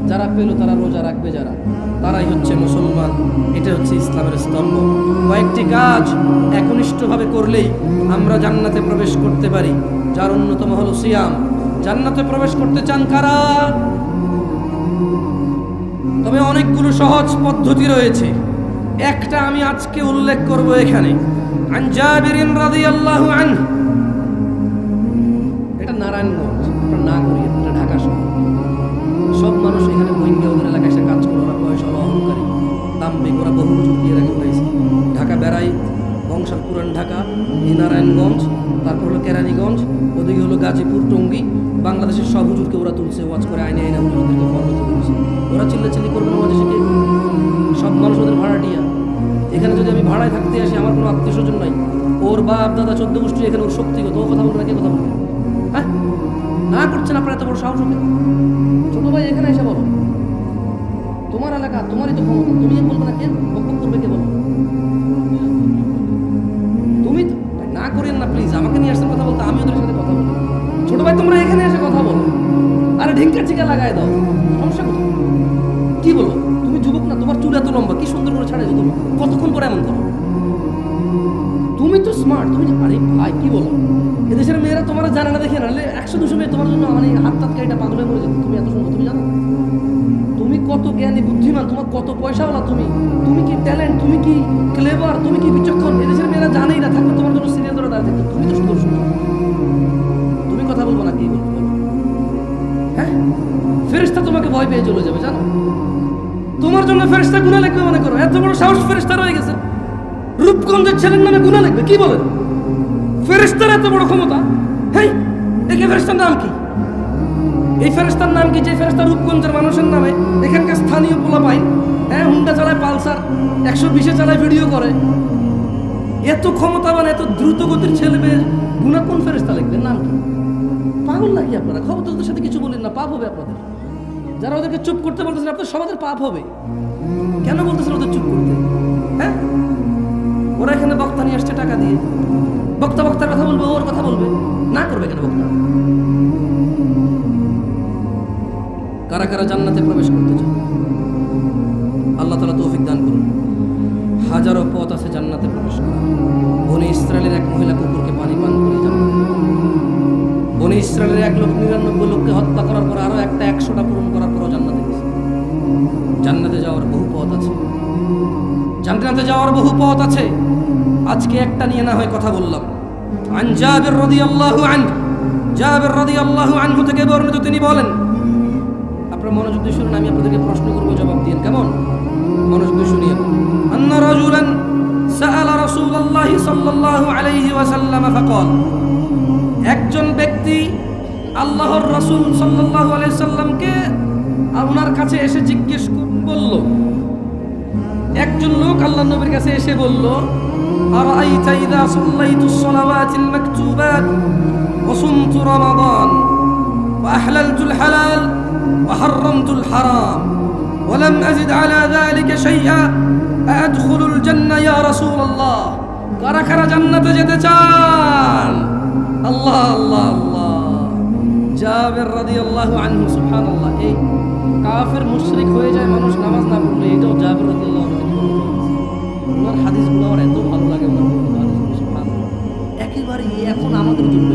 যারা পেল তারা রোজা রাখবে, যারা তারাই হচ্ছে মুসলমান। এটা হচ্ছে ইসলামের স্তম্ভ। কয়েকটি কাজ একনিষ্ঠভাবে করলেই আমরা জান্নাতে প্রবেশ করতে পারি, যার অন্যতম হলো সিয়াম। জান্নাতে প্রবেশ করতে চান কারা? তবে অনেকগুলো সহজ পদ্ধতি রয়েছে, একটা আমি আজকে উল্লেখ করব এখানে। আন জাবিরিন রাদিয়াল্লাহু আনহু, এটা নারায়ণগঞ্জ, আমরা না করি, এটা ঢাকা শহর। সব মানুষ এখানে বইঙ্গে ওদের এলাকায় এসে কাজ করে, ওরা পয়সা অহংকারী, দাম্ভিক, ওরা বহু বছর দিয়ে আগে উঠাইছে। ঢাকা বেড়াই, বংশাল পুরান ঢাকা, এই নারায়ণগঞ্জ, তারপর হলো কেরানীগঞ্জ, ওদিকে হলো গাজীপুর, টঙ্গী। বাংলাদেশের সব হুজুরকে ওরা তুলছে, ওয়াজ করে আইনে আইনে হুজুরদেরকে ফরমাতে তুলছে। ওরা চিল্লাচিল্লি করবে না, ওয়াজে শিখে সব মানুষ ওদের ভাড়াটিয়া। এখানে যদি আমি ভাড়ায় থাকতে আসি, আমার কোনো আত্মীয় স্বজন নাই, ওর বাপ দাদা 14 গোষ্ঠী এখানে, ওর শক্তিগত, ও কথা বলবে না, কে কথা বলবে? হ্যাঁ, না করছেন আপনার এত বড় সাহস হবে? ছোট ভাই এখানে এসে বলো, তোমার এলাকা, তোমারই তো ক্ষমতা, তুমি বলবে না, কে বকবক করবে, কে বলো? তুমি না করেন না প্লিজ, আমাকে নিয়ে আসতে কথা বলতে, আমি ওদের সাথে কথা বলবো। ছোট ভাই তোমরা এখানে এসে কথা বলো, আরে ঢিঙ্কা চিকা লাগাই দাও, সমস্যা কোথায়? কি বলো? তুমি যুবক না, তোমার চুল এত লম্বা, কি সুন্দর করে ছাড়াই তুমি, কতক্ষণ পরে এমন করো? তুমি তো স্মার্ট, তুমি আরে ভাই কি বলো? এদেশের মেয়েরা তোমার জানে না, দেখে না, 100-200 মেয়ে তোমার জন্য মানে হাত টাত কাইটা পাগল হয়ে পড়ে যেত। তুমি এত সুন্দর, তুমি জানো তুমি কত জ্ঞানী বুদ্ধিমান, তোমার কত পয়সাওয়ালা, তুমি কি ট্যালেন্ট, তুমি কি ক্লেভার, তুমি কি বিচক্ষণ, এদেশের মেয়েরা জানেই না, থাকবে তোমার জন্য সিরিয়াল ধরে দাঁড়িয়ে থাকতো। তুমি তো সুন্দর সুন্দর, তুমি কথা বলবো না, কি বলবো? হ্যাঁ, ফেরেশতা তোমাকে ভয় পেয়ে চলে যাবে, জানো? তোমার জন্য ফেরেশতা গুনাহ লিখবে মনে করো, এত বড় সাহস ফেরেশতা রয়ে গেছে। রূপগঞ্জের ছেলের নামে গুনাহ লিখবে, কি বলেন? ফেরেশতার এত বড় ক্ষমতা? হেই, এই ফেরেশতার নাম কি? এই ফেরেশতার নাম কি যে ফেরেশতা রূপগঞ্জের মানুষের নামে, এখানকার স্থানীয় পোলা পাই, হ্যাঁ, হুন্ডা চালায়, পালসার 120-এ চালায়, ভিডিও করে। এত ক্ষমতাবান, এত দ্রুত গতির ছেলে মেয়ে গুনাহ কোন ফেরেশতা লিখবে? নাম কি? পাগল নাকি আপনারা? খবর তো ওদের সাথে কিছু বলেন না, পাপ হবে আপনাদের। যারা ওদেরকে চুপ করতে বলতেছেন, আপনাদের সবাদের পাপ হবে। কেন বলতেছেন ওদের চুপ করতে? হ্যাঁ, ওরা এখানে বক্তা নিয়ে আসছে টাকা দিয়ে, বক্তার কথা বলবে, ওর কথা বলবে, না করবে কেন বক্তা? কারা কারা জান্নাতে প্রবেশ করতে চায়? আল্লাহ তাআলা তৌফিক দান করুন। হাজারো পথ আছে জান্নাতে প্রবেশ করা। বনি ইসরায়েলের এক মহিলা কুকুরকে পানি পান করে জান্নাতে। বনি ইসরায়েলের 1 লোক 99 লোককে হত্যা করার পর আরো একটা 100টা পূরণ করার পরও জান্নাতে গেছে। জান্নাতে যাওয়ার বহু পথ আছে, জান্নাতে যাওয়ার বহু পথ আছে। আজকে একটা নিয়ে না হয় কথা বললাম। আন জাবির রাদিয়াল্লাহু আনহু, জাবির রাদিয়াল্লাহু আনহু থেকে বর্ণিত, তিনি বলেন, আপনারা মনোযোগ দিয়ে শুনুন, আমি আপনাদেরকে প্রশ্ন করবো, জবাব দিন, কেমন? মনোযোগ দিয়ে শুনিয়ে। أن رجلا سأل رسول الله صلى الله عليه وسلم فقال একজন ব্যক্তি আল্লাহর রাসূল সাল্লাল্লাহু আলাইহি সাল্লামকে ওনার কাছে এসে জিজ্ঞেস বলল, একজন লোক আল্লাহর নবীর কাছে এসে বলল, আরাআইতা ইযা সাল্লাইতুস সালাওয়াতিল মাকতুবাত ওয়া সুমতু রমাদান ওয়া আহলালতুল হালাল ওয়া হারামতুল হারাম ওয়া লাম আযিদ আলা যালিকা শাইআ আদখুলুল জান্নাহ ইয়া রাসূলুল্লাহ। কারা কারা জান্নাতে যেতে চান? আল্লাহ আল্লাহ আল্লাহ। জাবের রাদিয়াল্লাহু আনহু, সুবহানাল্লাহ। এই কাফের মুশরিক হয়ে যায় মানুষ নামাজ না পড়লে, এটাও জাবের রাদিয়াল্লাহু আনহু ওনার হাদিসগুলো আমার এত ভালো লাগে, ওনার হাদিসগুলো সুবহানাল্লাহ একেবারে এখন আমাদের জন্য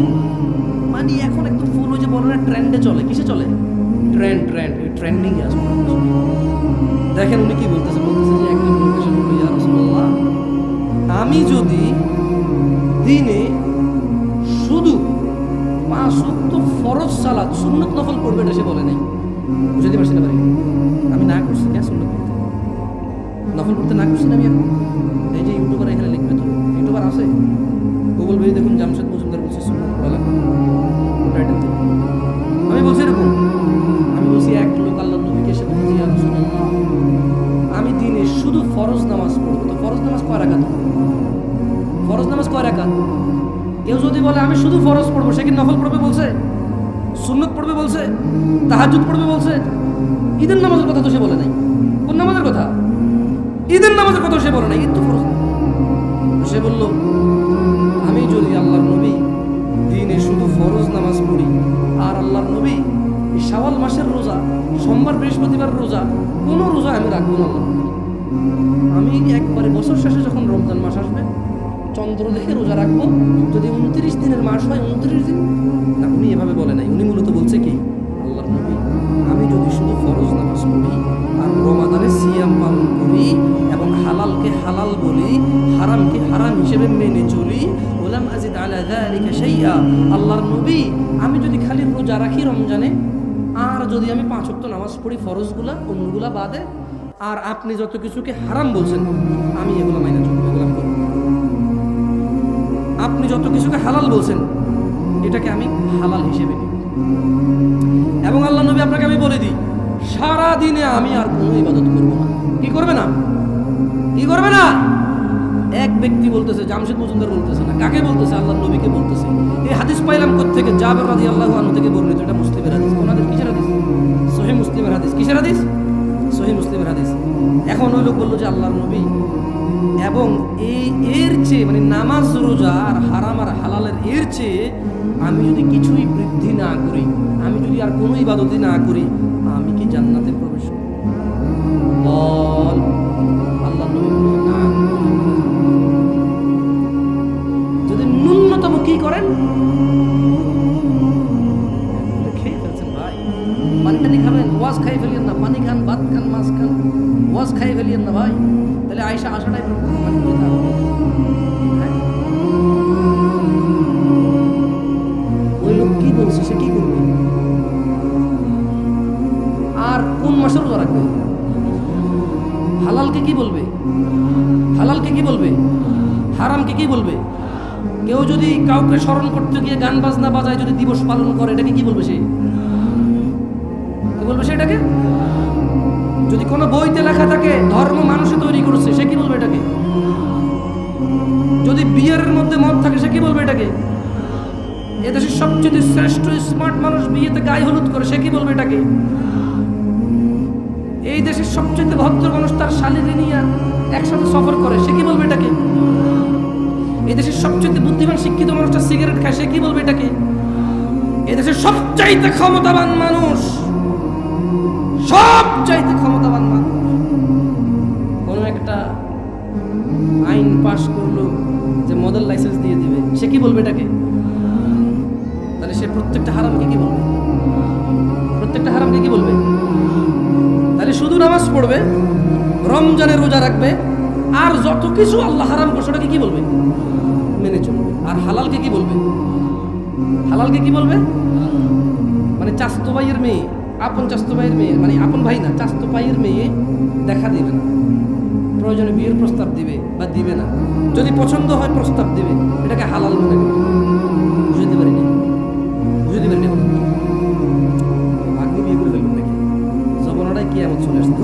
মানে এখন একদম ফুল হয়ে যে বলে না ট্রেন্ডে চলে। কিসে চলে? ট্রেন্ডিং এ আসলে। দেখেন উনি কি বলতেছে যে একজন লোক এসে বলল, ইয়া রাসূলুল্লাহ, আমি যদি দিনে শুধু 5 ওয়াক্ত ফরজ সালাত সুন্নত নফল পড়বে, এটা সে বলে নাই। বুঝতে পারছি না ভাই, আমি না করছি কে সুন্নত পড়তে, নফল পড়তে না করছি না আমি। এখন এই যে ইউটিউবার এখানে লিখবে, তো ইউটিউবার আছে গুগল ভাই দেখুন, জামশেদ মজুমদার বলছে সুন্নত পড়া লাগবে, আমি বলছি এরকম। আমি বলছি এক লোক আল্লাহর নবীকে এসে বলছে, ইয়া রাসূলুল্লাহ, আমি দিনে শুধু ফরজ নামাজ পড়বো। তো ফরজ নামাজ কয় রাকাত? ফরজ নামাজ কয় রাকাত? কেউ যদি বলে আমি শুধু ফরজ পড়বো, সে কি নফল পড়বে বলছে? সুন্নত পড়বে বলছে? তাহাজ্জুদ পড়বে বলছে? ঈদের নামাজের কথা তো সে বলে নাই। কোন নামাজের কথা? ঈদের নামাজের কথা সে বলে নাই, ঈদ তো ফরজ। সে বলল, আমি যদি আল্লাহর নবী দিনে শুধু ফরজ নামাজ পড়ি, আর আল্লাহর নবী এই শাওয়াল মাসের রোজা, সোমবার বৃহস্পতিবার রোজা, কোনো রোজা আমি রাখবো না। আমি একবারে বছর শেষে যখন রমজান মাস আসবে, চন্দ্র দেখে রোজা রাখবো। যদি 29 দিনের মাস হয় 29 দিন না। উনি এভাবে বলে নাই, উনি মূলত বলছে কি, আল্লাহর নবী, আমি যদি শুধু ফরজ নামাজ পড়ি আর রমাদানে সিয়াম পালন করি এবং হালালকে হালাল বলি, হারামকে হারাম হিসেবে মেনে চলি, ওলাম আযিদ আলা যালিকা শাইআ, আল্লাহর নবী, আমি যদি খালি রোজা রাখি রমজানে, আর যদি আমি 5 ওয়াক্ত নামাজ পড়ি ফরজগুলা, অন্যগুলা বাদে, আর আপনি যত কিছুকে হারাম বলছেন আমি এগুলো মাইনা চলবো, এগুলো আমি করবো। আপনি যত কিছুকে হালাল বলছেন এটাকে আমি হালাল হিসেবে নিই। এবং আল্লাহ নবী আপনাকে আমি বলে দিই, সারা দিনে আমি আর কোনো ইবাদত করবো না। কি করবে না? কি করবে না? এক ব্যক্তি বলতেছে, জামশেদ মজুমদার বলতেছে না, কাকে বলতেছে? আল্লাহর নবীকে বলতেছে। এই হাদিস পাইলাম কোত্থেকে? জাবের রাদিয়াল্লাহু আনহু থেকে বর্ণিত। এটা মুসলিমের হাদিস। ওনাদের কিসের হাদিস? সহিহ মুসলিমের হাদিস। কিসের হাদিস? সহিহ মুসলিমের হাদিস। এখন ওই লোক বললো যে আল্লাহর নবী, এবং এর চেয়ে মানে নামাজ রোজা আর হারাম আর হালালের এর চেয়ে আমি যদি কিছুই বৃদ্ধি না করি, আমি যদি আর কোনো ইবাদতই না করি, আমি কি জান্নাতে প্রবেশ করব? আল্লাহ নবী বললেন, না। যদি ন্যূনতম কি করেন, খেয়ে ফেলছেন ভাই, পানি টানি খাবেন, ওয়াজ খাই ফেলিয়েন না, পানি খান, ভাত খান, মাছ খান, ওয়াজ খাই ফেলিয়েন না ভাই, তাহলে আয়সা আসাটাই মানে বৃথা হবে। ওই লোক কি বলছে, সে কি করবে? আর কোন মাসে রোজা রাখবে? হালালকে কি বলবে? হালালকে কি বলবে? হারামকে কি বলবে? কেউ যদি কাউকে স্মরণ করতে গিয়ে গান বাজনা বাজায়, যদি দিবস পালন করে, এটাকে কি বলবে? সে কি বলবে? সেটাকে যদি কোনো বইতে লেখা থাকে ধর্ম মানুষে তৈরি করেছে, সে কি বলবে এটাকে? যদি বিয়ের মধ্যে মত থাকে, সে কি বলবে এটাকে? এদেশের সবচেয়ে শ্রেষ্ঠ স্মার্ট মানুষ বিয়েতে গায়ে হলুদ করে, সে কি বলবে এটাকে? এই দেশের সবচেয়ে ভদ্র মানুষ তার শালীকে নিয়ে একসাথে সফর করে, সে কি বলবে এটাকে? এই দেশের সবচেয়ে বুদ্ধিমান শিক্ষিত মানুষটা সিগারেট খায়, সে কি বলবে এটাকে? এদেশের সবচাইতে ক্ষমতাবান মানুষ, সবচাইতে ক্ষমতাবান মানুষ কোন একটা আইন পাশ করলো যে মডেল লাইসেন্স দিয়ে দিবে, সে কি বলবে এটাকে? তাহলে সে প্রত্যেকটা হারামকে কি বলবে? প্রত্যেকটা হারামকে কি বলবে? তাহলে শুধু নামাজ পড়বে, রমজানের রোজা রাখবে, আর যত কিছু আল্লাহ হারাম করছে ওটাকে কি বলবে? মেনে চলবে। আর হালালকে কি বলবে? হালালকে কি বলবে? মানে চাস্তো ভাইয়ের মেয়ে, আপন চাস্তো ভাইয়ের মেয়ে, মানে আপন ভাই না, চাস্তো ভাইয়ের মেয়ে দেখা দিবে না। প্রয়োজনে বিয়ের প্রস্তাব দিবে বা দিবে না, যদি পছন্দ হয় প্রস্তাব দিবে, এটাকে হালাল মনে করবে। বুঝতে পারিনি, বুঝতে পারিনি। ভাগ্নি বিয়ে করে ফেলবেন নাকি? জমানাটাই কি এমন চলে আসছে,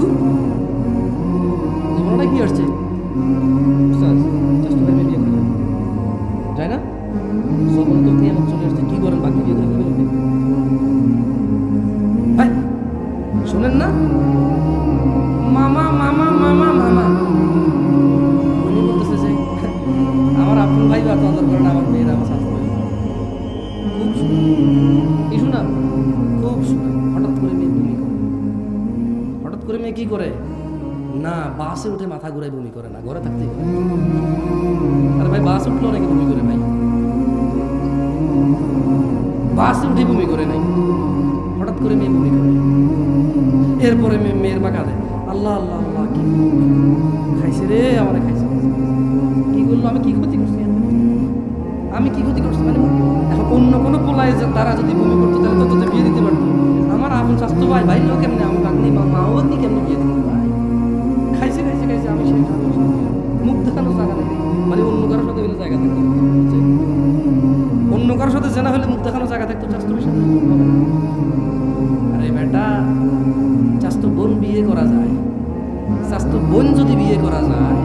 জমানাটাই কি আসছে, বিয়ে করে যায় না, জমানা তো এমন চলে আসছে। কি করেন, ভাগ্নি বিয়ে করে ফেলবেন? ভাই শোনেন না, মামা মামা মামা মামা, উনি বলতেছে যে আমার আপন ভাই বা তদর করেন, আমার মেয়েরা আমার শাস্ত্র খুব কি শোনা, খুব শোনা। হঠাৎ করে মেয়ে বমি করে, হঠাৎ করে মেয়ে কি করে না, বাসে উঠে মাথা ঘুরায় বমি করে না, ঘরে থাকতেই করে। আরে ভাই বাস উঠলে অনেকে বমি করে ভাই, বাসে উঠে বমি করে নাই, হঠাৎ করে মেয়ে বমি করে। এরপরে মেয়ের মা কাঁদে, আল্লাহ আল্লাহ আল্লাহ, কি খাইছে রে, আমার খাইছে, কি করলো, আমি কি ক্ষতি করছি, আমি কি ক্ষতি করছি? মানে এখন অন্য কোনো পোলায় তারা যদি বমি করতো তাহলে তো বিয়ে দিতে পারতো। আমার আপন স্বাস্থ্য ভাই, ভাই লোক কেমনে, আমার ভাগ্নি মাও কি কেমনে বিয়ে দিতে ভাই, খাইছে খাইছে খাইছে, আমি সেই মুখ দেখানো জায়গা নেই। মানে অন্য কারোর সাথে হলে জায়গা থাকতো, অন্য কারোর সাথে জানা হলে মুখ দেখানো জায়গা থাকতো, স্বাস্থ্যের সাথে হবে না। আরে বেটা, স্বাস্থ্য বোন বিয়ে করা যায়, স্বাস্থ্য বোন যদি বিয়ে করা যায়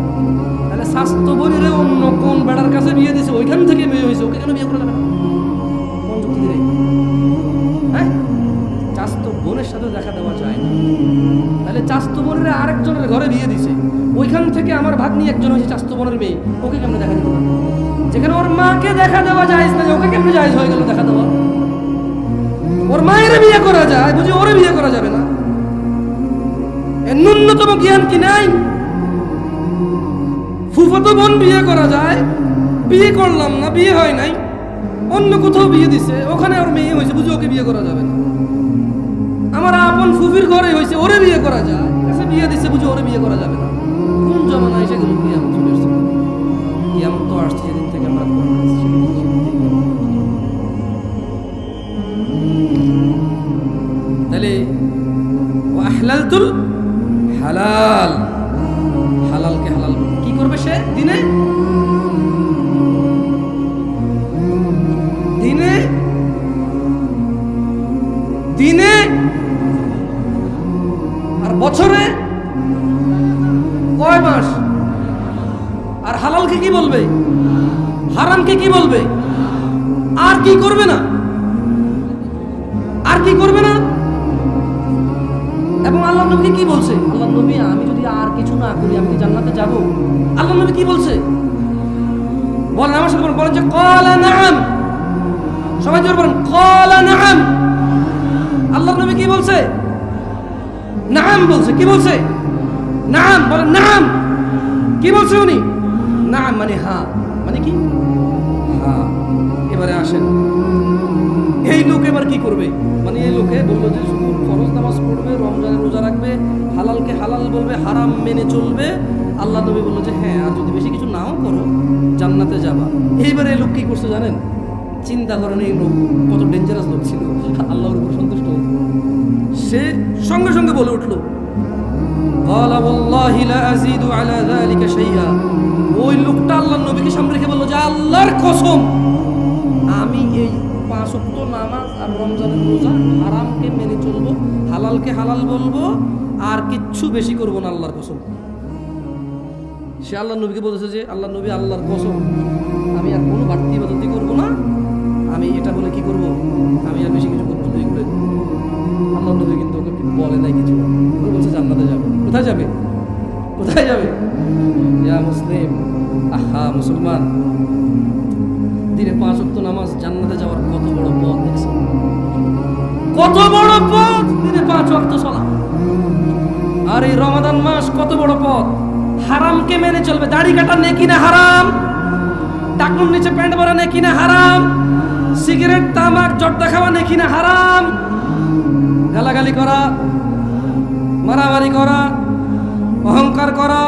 তাহলে স্বাস্থ্য বোনের অন্য কোন বেড়ার কাছে বিয়ে দিছে, ওইখান থেকে মেয়ে হয়েছে, ওকে কেন বিয়ে করা যাবে না? কোন যুক্তি দিলে? হ্যাঁ, স্বাস্থ্য বোনের সাথে দেখা দেওয়া যায় না, তাহলে স্বাস্থ্য বোনের আরেকজনের ঘরে বিয়ে দিছে, ওইখান থেকে আমার ভাগ্নি একজন হয়েছে স্বাস্থ্য বোনের মেয়ে, ওকে কেমনে দেখা দিতে পারে? যেখানে ওর মাকে দেখা দেওয়া যায় না, ওকে কেমনে জায়েজ হয়ে গেল দেখা দেওয়া? ওর মায়ের বিয়ে করা যায়, বুঝি ওরে বিয়ে করা যাবে না? এর ন্যূনতম জ্ঞান কি নাই? ফুফাতো বোন বিয়ে করা যায়, বিয়ে করলাম না, বিয়ে হয় নাই, অন্য কোথাও বিয়ে দিছে, ওখানে ওর মেয়ে হয়েছে, বুঝি ওকে বিয়ে করা যাবে না? আমার আপন ফুফির ঘরে হয়েছে, ওরে বিয়ে করা যায়, কাছে বিয়ে দিছে, বুঝি ওরে বিয়ে করা যাবে না? কোন জমানায় সেগুলো কিয়ামত চলে আসছে? কিয়ামত তো আসছে যেদিন থেকে আমরা তাহলে আহলালতুল হালাল, হালালকে হালাল কি করবে সে? দিনে দিনে দিনে আর বছরে কয় মাস? আর হালালকে কি বলবে, হারামকে কি বলবে? আর কি করবে না, আর কি করবে না? এবং আল্লাহ নবী কি বলছে? আল্লাহ নবী, আমি যদি আর কিছু না করি আমি কি জান্নাতে যাব? আল্লাহ নবী কি বলছে বলেন, আমার সাথে বলেন যে ক্বালা নাআম, সবাই জোরে বলেন ক্বালা নাআম। আল্লাহ নবী কি বলছে? নাআম বলছে। কি বলছে? নাআম, বলেন নাআম। কি বলছে উনি? নাআম মানে হ্যাঁ, মানে কি? হ্যাঁ। এবারে আসেন, এই লোক এবার কি করবে? মানে এই লোকে বললো যে শুধু ফরজ নামাজ পড়বে, রমজানের রোজা রাখবে, হালালকে হালাল বলবে, হারাম মেনে চলবে। আল্লাহ নবী বললো যে হ্যাঁ, আর যদি বেশি কিছু নাও করো জান্নাতে যাবা। এইবার এই লোক কি করছে জানেন? চিন্তা করেন এই লোক কত ডেঞ্জারাস লোক ছিল, আল্লাহর উপর সন্তুষ্ট। সে সঙ্গে সঙ্গে বলে উঠলো, ক্বালা ওয়াল্লাহি লা আযীদু আলা যালিকা শাইআ। ওই লোকটা আল্লাহর নবীকে সামনে রেখে বলল যে আল্লাহর কসম, আমি এই 5 ওয়াক্ত নামাজ আর রমজানের রোজা হারামকে মেনে চলবো, হালালকে হালাল বলবো, আর কিচ্ছু বেশি করবো না, আল্লাহর কসম। সে আল্লাহর নবীকে বলেছে যে আল্লাহর নবী, আল্লাহর কসম আমি আর কোনো বাড়তি ইবাদতই করবো না, আমি এটা বলে কি করব, আমি আর বেশি কিছু করবো না, এগুলো। আল্লাহর নবী কিন্তু ওকে বলে নাই কিছু, ও বলছে জান্নাতে যাবে। কোথায় যাবে? কোথায় যাবে? ইয়া মুসলিম, আহা মুসলমান, দিনে 5 ওয়াক্ত নামাজ, জান্নাতে যাওয়ার কত বড় পথ দেখছো? কত বড় পথ, দিনে 5 ওয়াক্ত সালাত। আর এই রমাদান মাস কত বড় পথ। হারামকে মেনে চলবে, দাড়ি কাটা নেকি না হারাম, টাকুর নিচে প্যান্ট পরা নেকি না হারাম, সিগারেট তামাক জর্দা খাওয়া নেকি না হারাম, গালাগালি করা, মারামারি করা, অহংকার করা,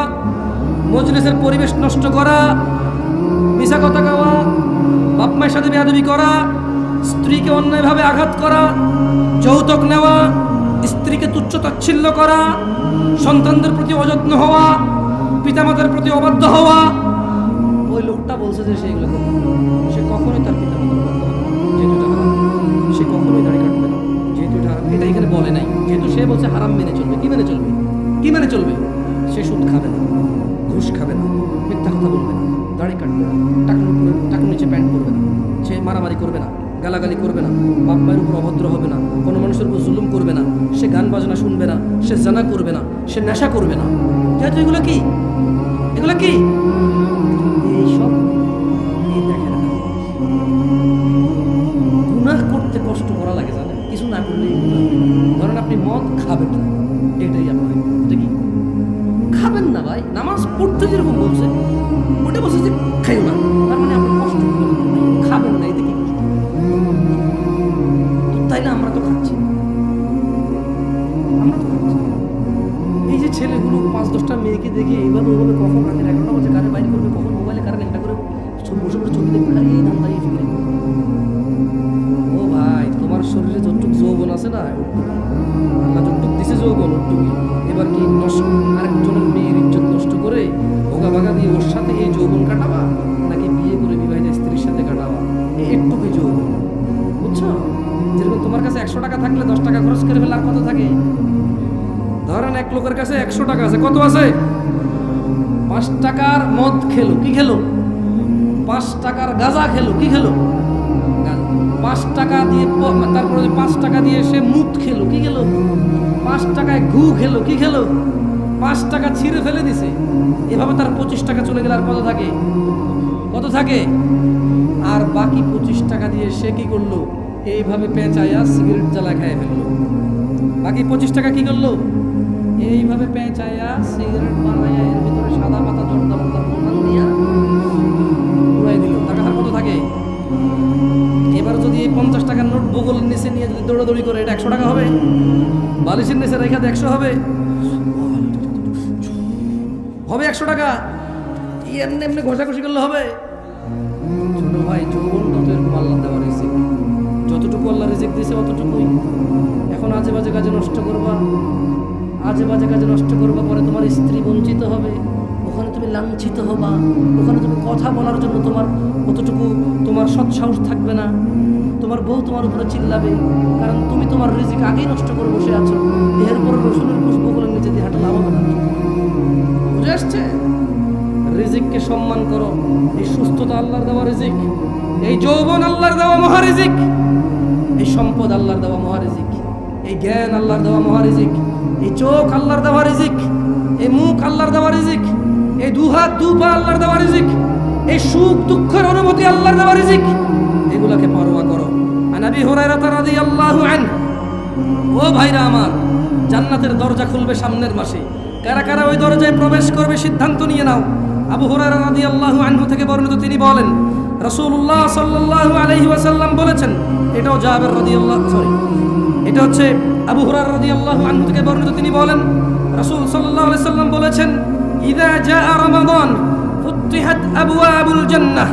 মজলিসের পরিবেশ নষ্ট করা, মিছা কথা কওয়া, বাপ মায়ের সাথে বেয়াদবি করা, স্ত্রীকে অন্যায়ভাবে আঘাত করা, যৌতুক নেওয়া, স্ত্রীকে তুচ্ছ তাচ্ছিল্য করা, সন্তানদের প্রতি অযত্ন হওয়া, পিতামাতার প্রতি অবাধ্য হওয়া, ওই লোকটা বলছে যে সে এগুলো করবে, সে কখনোই তার পিতামাতার অবাধ্য হবে না, যেহেতু এটা হারাম। সে কখনোই দাড়ি কাটবে না, যেহেতু এটা হারাম। এটা এখানে বলে নাই, যেহেতু সে বলছে হারাম মেনে চলবে। কি মেনে চলবে? কি মেনে চলবে? সে সুদ খাবে না, ঘুষ খাবে না, মিথ্যা কথা বলবে না, দাড়ি কাটবে না, টাকার নিচে প্যান্ট পরবে না, সে মারামারি করবে না, গালাগালি করবে না, বাপ মায়ের উপর অভদ্র হবে না, কোনো মানুষের উপর জুলুম করবে না, সে গান বাজনা শুনবে না, সে জানা করবে না, সে নেশা করবে না। যেহেতু এগুলো কি, এগুলো কি এইসব, এই দেখেন গুনাহ করতে কষ্ট করা লাগে, জানেন? কিছু না করলে ধরেন আপনি মদ খাবেন না, এটাই আপনার, এটা কি খাবেন না ভাই, নামাজ পড়তে যেরকম বলছে ওটা বলছে যে খাইও না, তার মানে আপনার কষ্ট খাবেন না, এতে কি কষ্ট? তাই না? আমরা তো খাচ্ছি, আমরা তো খাচ্ছি। এই যে ছেলেগুলো 5-10টা মেয়েকে দেখে এইভাবে ওইভাবে, কখন রাতের 11টা বাজে গাড়ি বাইর করবে, কখন মোবাইলে কারণ একটা করে বসে বসে ছবি দেখবে, খালি এই ধান্দা, এই ফিরে। ও ভাই, তোমার শরীরে যতটুক যৌবন আছে না, আল্লাহ যতটুক দিছে যৌবন ওটুকুই। এবার কি আরেকজনের মেয়ের ইজ্জত নষ্ট করে ভোগা ভাগা দিয়ে ওর সাথে এই যৌবন কাটাবা, নাকি বিয়ে করে বিবাহিত স্ত্রীর সাথে কাটাবা? একটুকুই যৌবন, বুঝছো? যেরকম তোমার কাছে 100 টাকা থাকলে 10 টাকা খরচ করে ফেলে আর কত থাকে? ধরেন এক লোকের কাছে 100 টাকা আছে, কত আছে? 5 টাকার মদ খেলো, কি খেলো? 5 টাকার গাঁজা খেলো, কি খেলো? 5 টাকা দিয়ে, তারপরে 5 টাকা দিয়ে সে মুত খেলো, কি খেলো? 5 টাকায় ঘু খেলো, কি খেলো? 5 টাকা ছিঁড়ে ফেলে দিছে। এভাবে তার 25 টাকা চলে গেলে আর কত থাকে? কত থাকে? আর বাকি 25 টাকা দিয়ে সে কি করলো? এইভাবে পেঁচাইয়া সিগারেট জ্বালা খাইয়ে ফেললো। বাকি 25 টাকা কি করলো? এইভাবে পেঁচাইয়া সিগারেট বানাইয়া এর ভিতরে সাদা পাতা জর্দা পাতা প্রমাণ দিয়া উড়াই দিল। টাকা আর কত থাকে? এবার যদি এই 50 টাকার নোট বগলের নিচে নিয়ে যদি দৌড়াদৌড়ি করে, এটা 100 টাকা হবে? বালিশের নিচে রেখা 100 হবে? হবে 100 টাকা? এমনি এমনি ঘষাঘষি করলে হবে? ছোট ভাই, যৌবনটা তো এরকম আল্লাহ দেওয়া রিজিক, যতটুকু আল্লাহ রিজিক দিয়েছে অতটুকুই। এখন আজে বাজে কাজে নষ্ট করবা, আজে বাজে কাজে নষ্ট করবা, পরে তোমার স্ত্রী বঞ্চিত হবে, ওখানে তুমি লাঞ্ছিত হবা, ওখানে তুমি কথা বলার জন্য তোমার অতটুকু তোমার সৎসাহস থাকবে না, তোমার বউ তোমার উপরে চিল্লাবে, কারণ তুমি তোমার রিজিক আগেই নষ্ট করে বসে আছো। এরপরে রসুনের খুশবু করে নিচে দিয়ে হাঁটা লাভ হবে না। বুঝে আসছে? রিজিককে সম্মান করো। এই সুস্থতা আল্লাহর দেওয়া রিজিক, এই যৌবন আল্লাহর দেওয়া মহারিজিক, এই সম্পদ আল্লাহর দেওয়া মহারিজিক, এই জ্ঞান আল্লাহর দেওয়া মহারিজিক, এই চোখ আল্লাহর দেওয়া রিজিক, এই মুখ আল্লাহর দেওয়া রিজিক, এই দুহাত দুপা আল্লাহর দেওয়া রিজিক, এই সুখ দুঃখের অনুভূতি আল্লাহর দেওয়া রিজিক। এগুলাকে পরোয়া করো। আনাবি হুরায়রা রাদিয়াল্লাহু আনহু, ও ভাইরা আমার, জান্নাতের দরজা খুলবে সামনের মাসে। কারা কারা ওই দরজায় প্রবেশ করবে সিদ্ধান্ত নিয়ে নাও। আবু হুরায়রা রাদিয়াল্লাহু আনহু থেকে বর্ণিত, তিনি বলেন রাসূলুল্লাহ সাল্লাল্লাহু আলাইহি ওয়াসাল্লাম বলেছেন, এটাও জাবের রাদিয়াল্লাহু, এটা হচ্ছে আবু হুরায়রা রাদিয়াল্লাহু আনহু থেকে বর্ণিত, তিনি বলেন রাসূল সাল্লাল্লাহু আলাইহি সাল্লাম বলেছেন, ইযা জাআ রমাদান ফুতিহাত আবওয়াবুল জান্নাহ,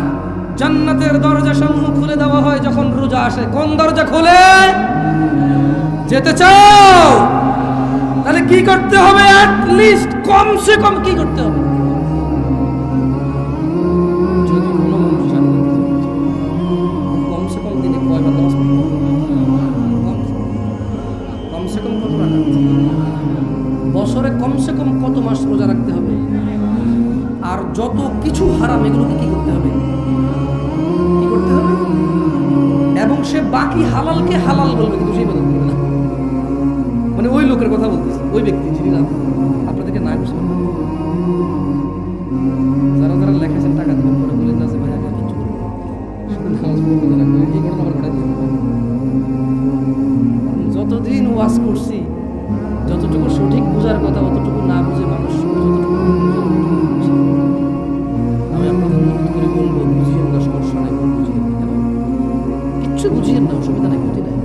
জান্নাতের দরজা সমূহ খুলে দেওয়া হয় যখন রোজা আসে। কোন দরজা খোলে? যেতে চাও? তাহলে কি করতে হবে? অ্যাট লিস্ট কমসে কম কি করতে হবে? যদি কোনো মানুষ কমসে কম দিনে কয়বার নামাজ পড়তে হবে? কমসে কম কত রাখা? বছরে কমসে কম কত মাস রোজা রাখতে হবে? আর যত কিছু হারাম এগুলোকে কি করতে হবে? কি করতে হবে? এবং সে বাকি হালালকে হালাল বলবে, কিন্তু সেই বদল করবে না। মানে ওই লোকের কথা বলতেছি, ওই ব্যক্তি যিনি আপনাদেরকে না বুঝতে পারবেন, যারা যারা লেখাছেন টাকা দিবেন, পরে বলেন না যে ভাই আমি কিছু করবো, শুধু নামাজ পড়বো, এই ঘটনা আমার ঘটাই দিতে হবে। যতদিন ওয়াজ করছি, যতটুকু সঠিক বোঝার কথা অতটুকু না বুঝে মানুষ আমি আপনাদের অনুরোধ করে বলবো, বুঝিয়েন না, সমস্যা নেই, ভুল বুঝিয়েন না, কিচ্ছু বুঝিয়েন না, অসুবিধা নেই, ক্ষতি নাই।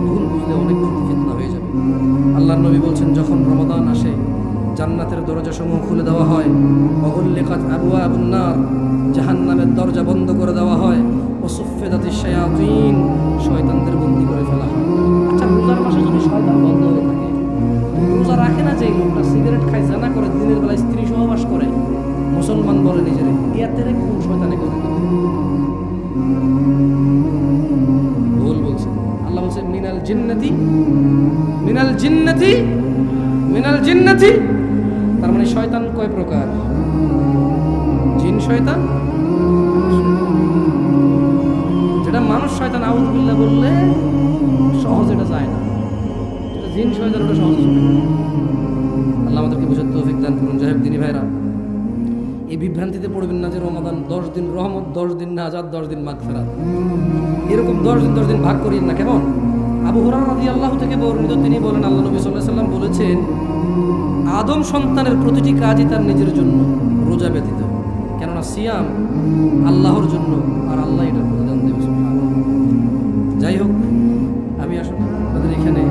ভুল বুঝলে অনেক ফিতনা হয়ে যাবে। আল্লাহর নবী বলছেন, যখন রমাদান আসে জান্নাতের দরজা সমূহ খুলে দেওয়া হয়, অগুল্লিকাত আবওয়াবুন নার, জাহান্নামের দরজা বন্ধ করে দেওয়া হয়, ওয়াসুফিদাতিশ শায়াতিন, শয়তানদের বন্দী করে ফেলা হয়। আচ্ছা, রোজার মাসে যদি শয়তান বন্ধ হয়ে থাকে রোজা রাখে না যে লোকটা, সিগারেট খায়, জানা করে, দিনের বেলায় স্ত্রী সহবাস করে, মুসলমান বলে নিজের, ইয়াতেরে কোন শয়তানে করে দেবে? ভুল বলছে। আল্লাহ বলছে মিনাল জিন্নাতি মিনাল জিন্নাতি মিনাল জিন্নাতি, তার মানে শয়তান কয় প্রকার? জিন শয়তান, যেটা মানুষ শয়তান আউযুবিল্লাহ বললে সহজ এটা যায় না, যেটা জিন শয়তান ওটা সহজ শুনে। আল্লাহ আমাদেরকে বুঝার তৌফিক দান করুন। যাই হোক দিনী ভাইরা, এই বিভ্রান্তিতে পড়বেন না যে রমাদান 10 দিন রহমত, 10 দিন নাজাত, 10 দিন মাগফিরাত, এরকম 10 দিন ভাগ করিয়েন না। কেমন? আবু হুরায়রা রাদিয়াল্লাহু থেকে বর্ণিত, তিনি বলেন আল্লাহ নবী সাল্লাল্লাহু আলাইহি ওয়াসাল্লাম বলেছেন, আদম সন্তানের প্রতিটি কাজই তার নিজের জন্য, রোজা ব্যতীত। কেননা সিয়াম আল্লাহর জন্য, আর আল্লাহ এটার প্রতিদান দেবে সুবহানাল্লাহ। যাই হোক, আমি আসলে আপনাদের এখানে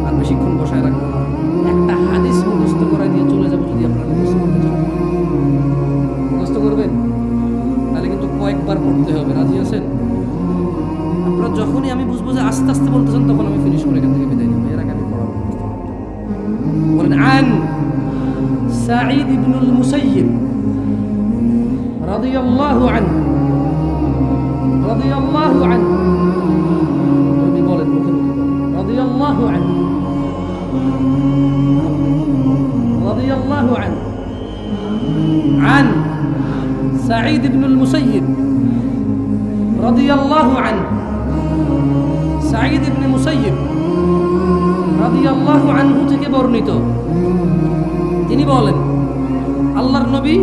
আর বেশিক্ষণ বসায় রাখবো না। একটা হাদিস মুখস্থ করাই দিয়ে চলে যাবো, যদি আপনারা মুখস্থ করতে চান। মুখস্থ করবেন তাহলে কিন্তু কয়েকবার পড়তে হবে। রাজি আছেন? আপনারা যখনই আমি বুঝবো যে আস্তে আস্তে বলতেছেন, তখন আমি ফিনিশ করে এখান থেকে বিদায় নেব, এর আগে আমি পড়াবো। বলেন আন সাঈদ ইবনুল মুসাইয়িব রাদিয়াল্লাহু আনহু, রাদিয়াল্লাহু আনহু, যদি বলেন মুখে মুখে রাদিয়াল্লাহু আনহু, রাদিয়াল্লাহু আনহু, আন সাঈদ ইবনুল মুসাইয়িব রাদিয়াল্লাহু আনহু, সাঈদ ইবনে মুসাইয়িব রাদিয়াল্লাহু আনহু থেকে বর্ণিত, তিনি বলেন আল্লাহর নবী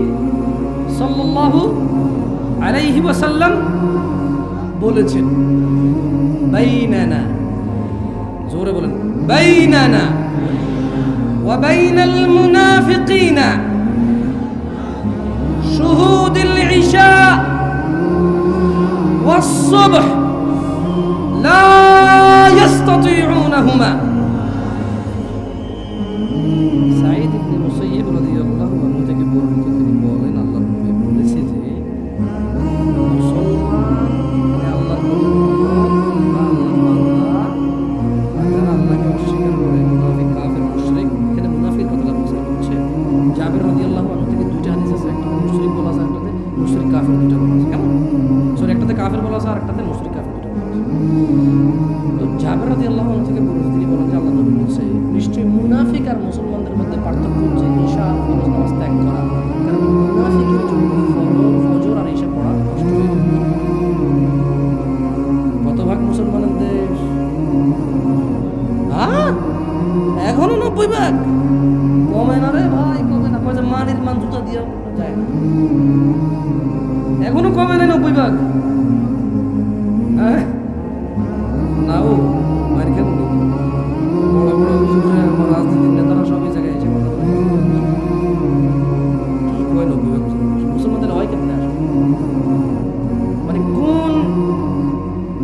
সাল্লাল্লাহু আলাইহি ওয়াসাল্লাম বলেছেন, বাইনানা, জোরে বলেন, বাইনানা ওয়া বাইনাল মুনাফিকিনা শুহুদুল ইশা ওয়াস সুবহ লা ইস্তাতিউনাহুমা। সাঈদ ইবনে মুসাইয়িব রাদিয়াল্লাহু আনহু থেকে বর্ণিত, তিনি বলেন আল্লাহর নবী বলেছে যে মুসলমান মানে আল্লাহর বান্দা, যারা আল্লাহকে অস্বীকার করে, মুনাফিক, কাফের, মুশরিক, এখানে মুনাফিক কথাটা বুঝতে হচ্ছে। জাবের রাদিয়াল্লাহু আনহু থেকে দুইটা হাদিস আছে, একটাতে মুশরিক বলা আছে, একটাতে মুশরিক কাফের দুইটা বলা আছে। কেমন? সরি, একটাতে কাফের বলা আছে আর একটাতে মুশরিক কাফের দুইটা বলা আছে। তো জাবের রাদিয়াল্লাহু আনহু থেকে বলেছে, তিনি বলেন যে আল্লাহ নবী বলছে, নিশ্চয়ই মুনাফিক আর মুসলমানদের মধ্যে পার্থক্য হচ্ছে ঈশা আর ফরজ নামাজ ত্যাগ করা। কারণ মুনাফিকের জন্য ফজর আর ঈশা পড়া কষ্ট হয়ে যায়। কত ভাগ মুসলমানের দেশ? এখনো 90 ভাগ। কমে না রে ভাই, কমে না। কয় যে মানির মান জুতা দিয়ে যায় না, এখনো কমে নাই 90 ভাগ। হ্যাঁ, নাও মার খেয়ে বড় বড় হুজুররা, রাজনীতির নেতারা সব এই জায়গায় এসে কথা বলে। কি কয় 90 ভাগ মুসলমানদের হয় কেমনে আসে? মানে কোন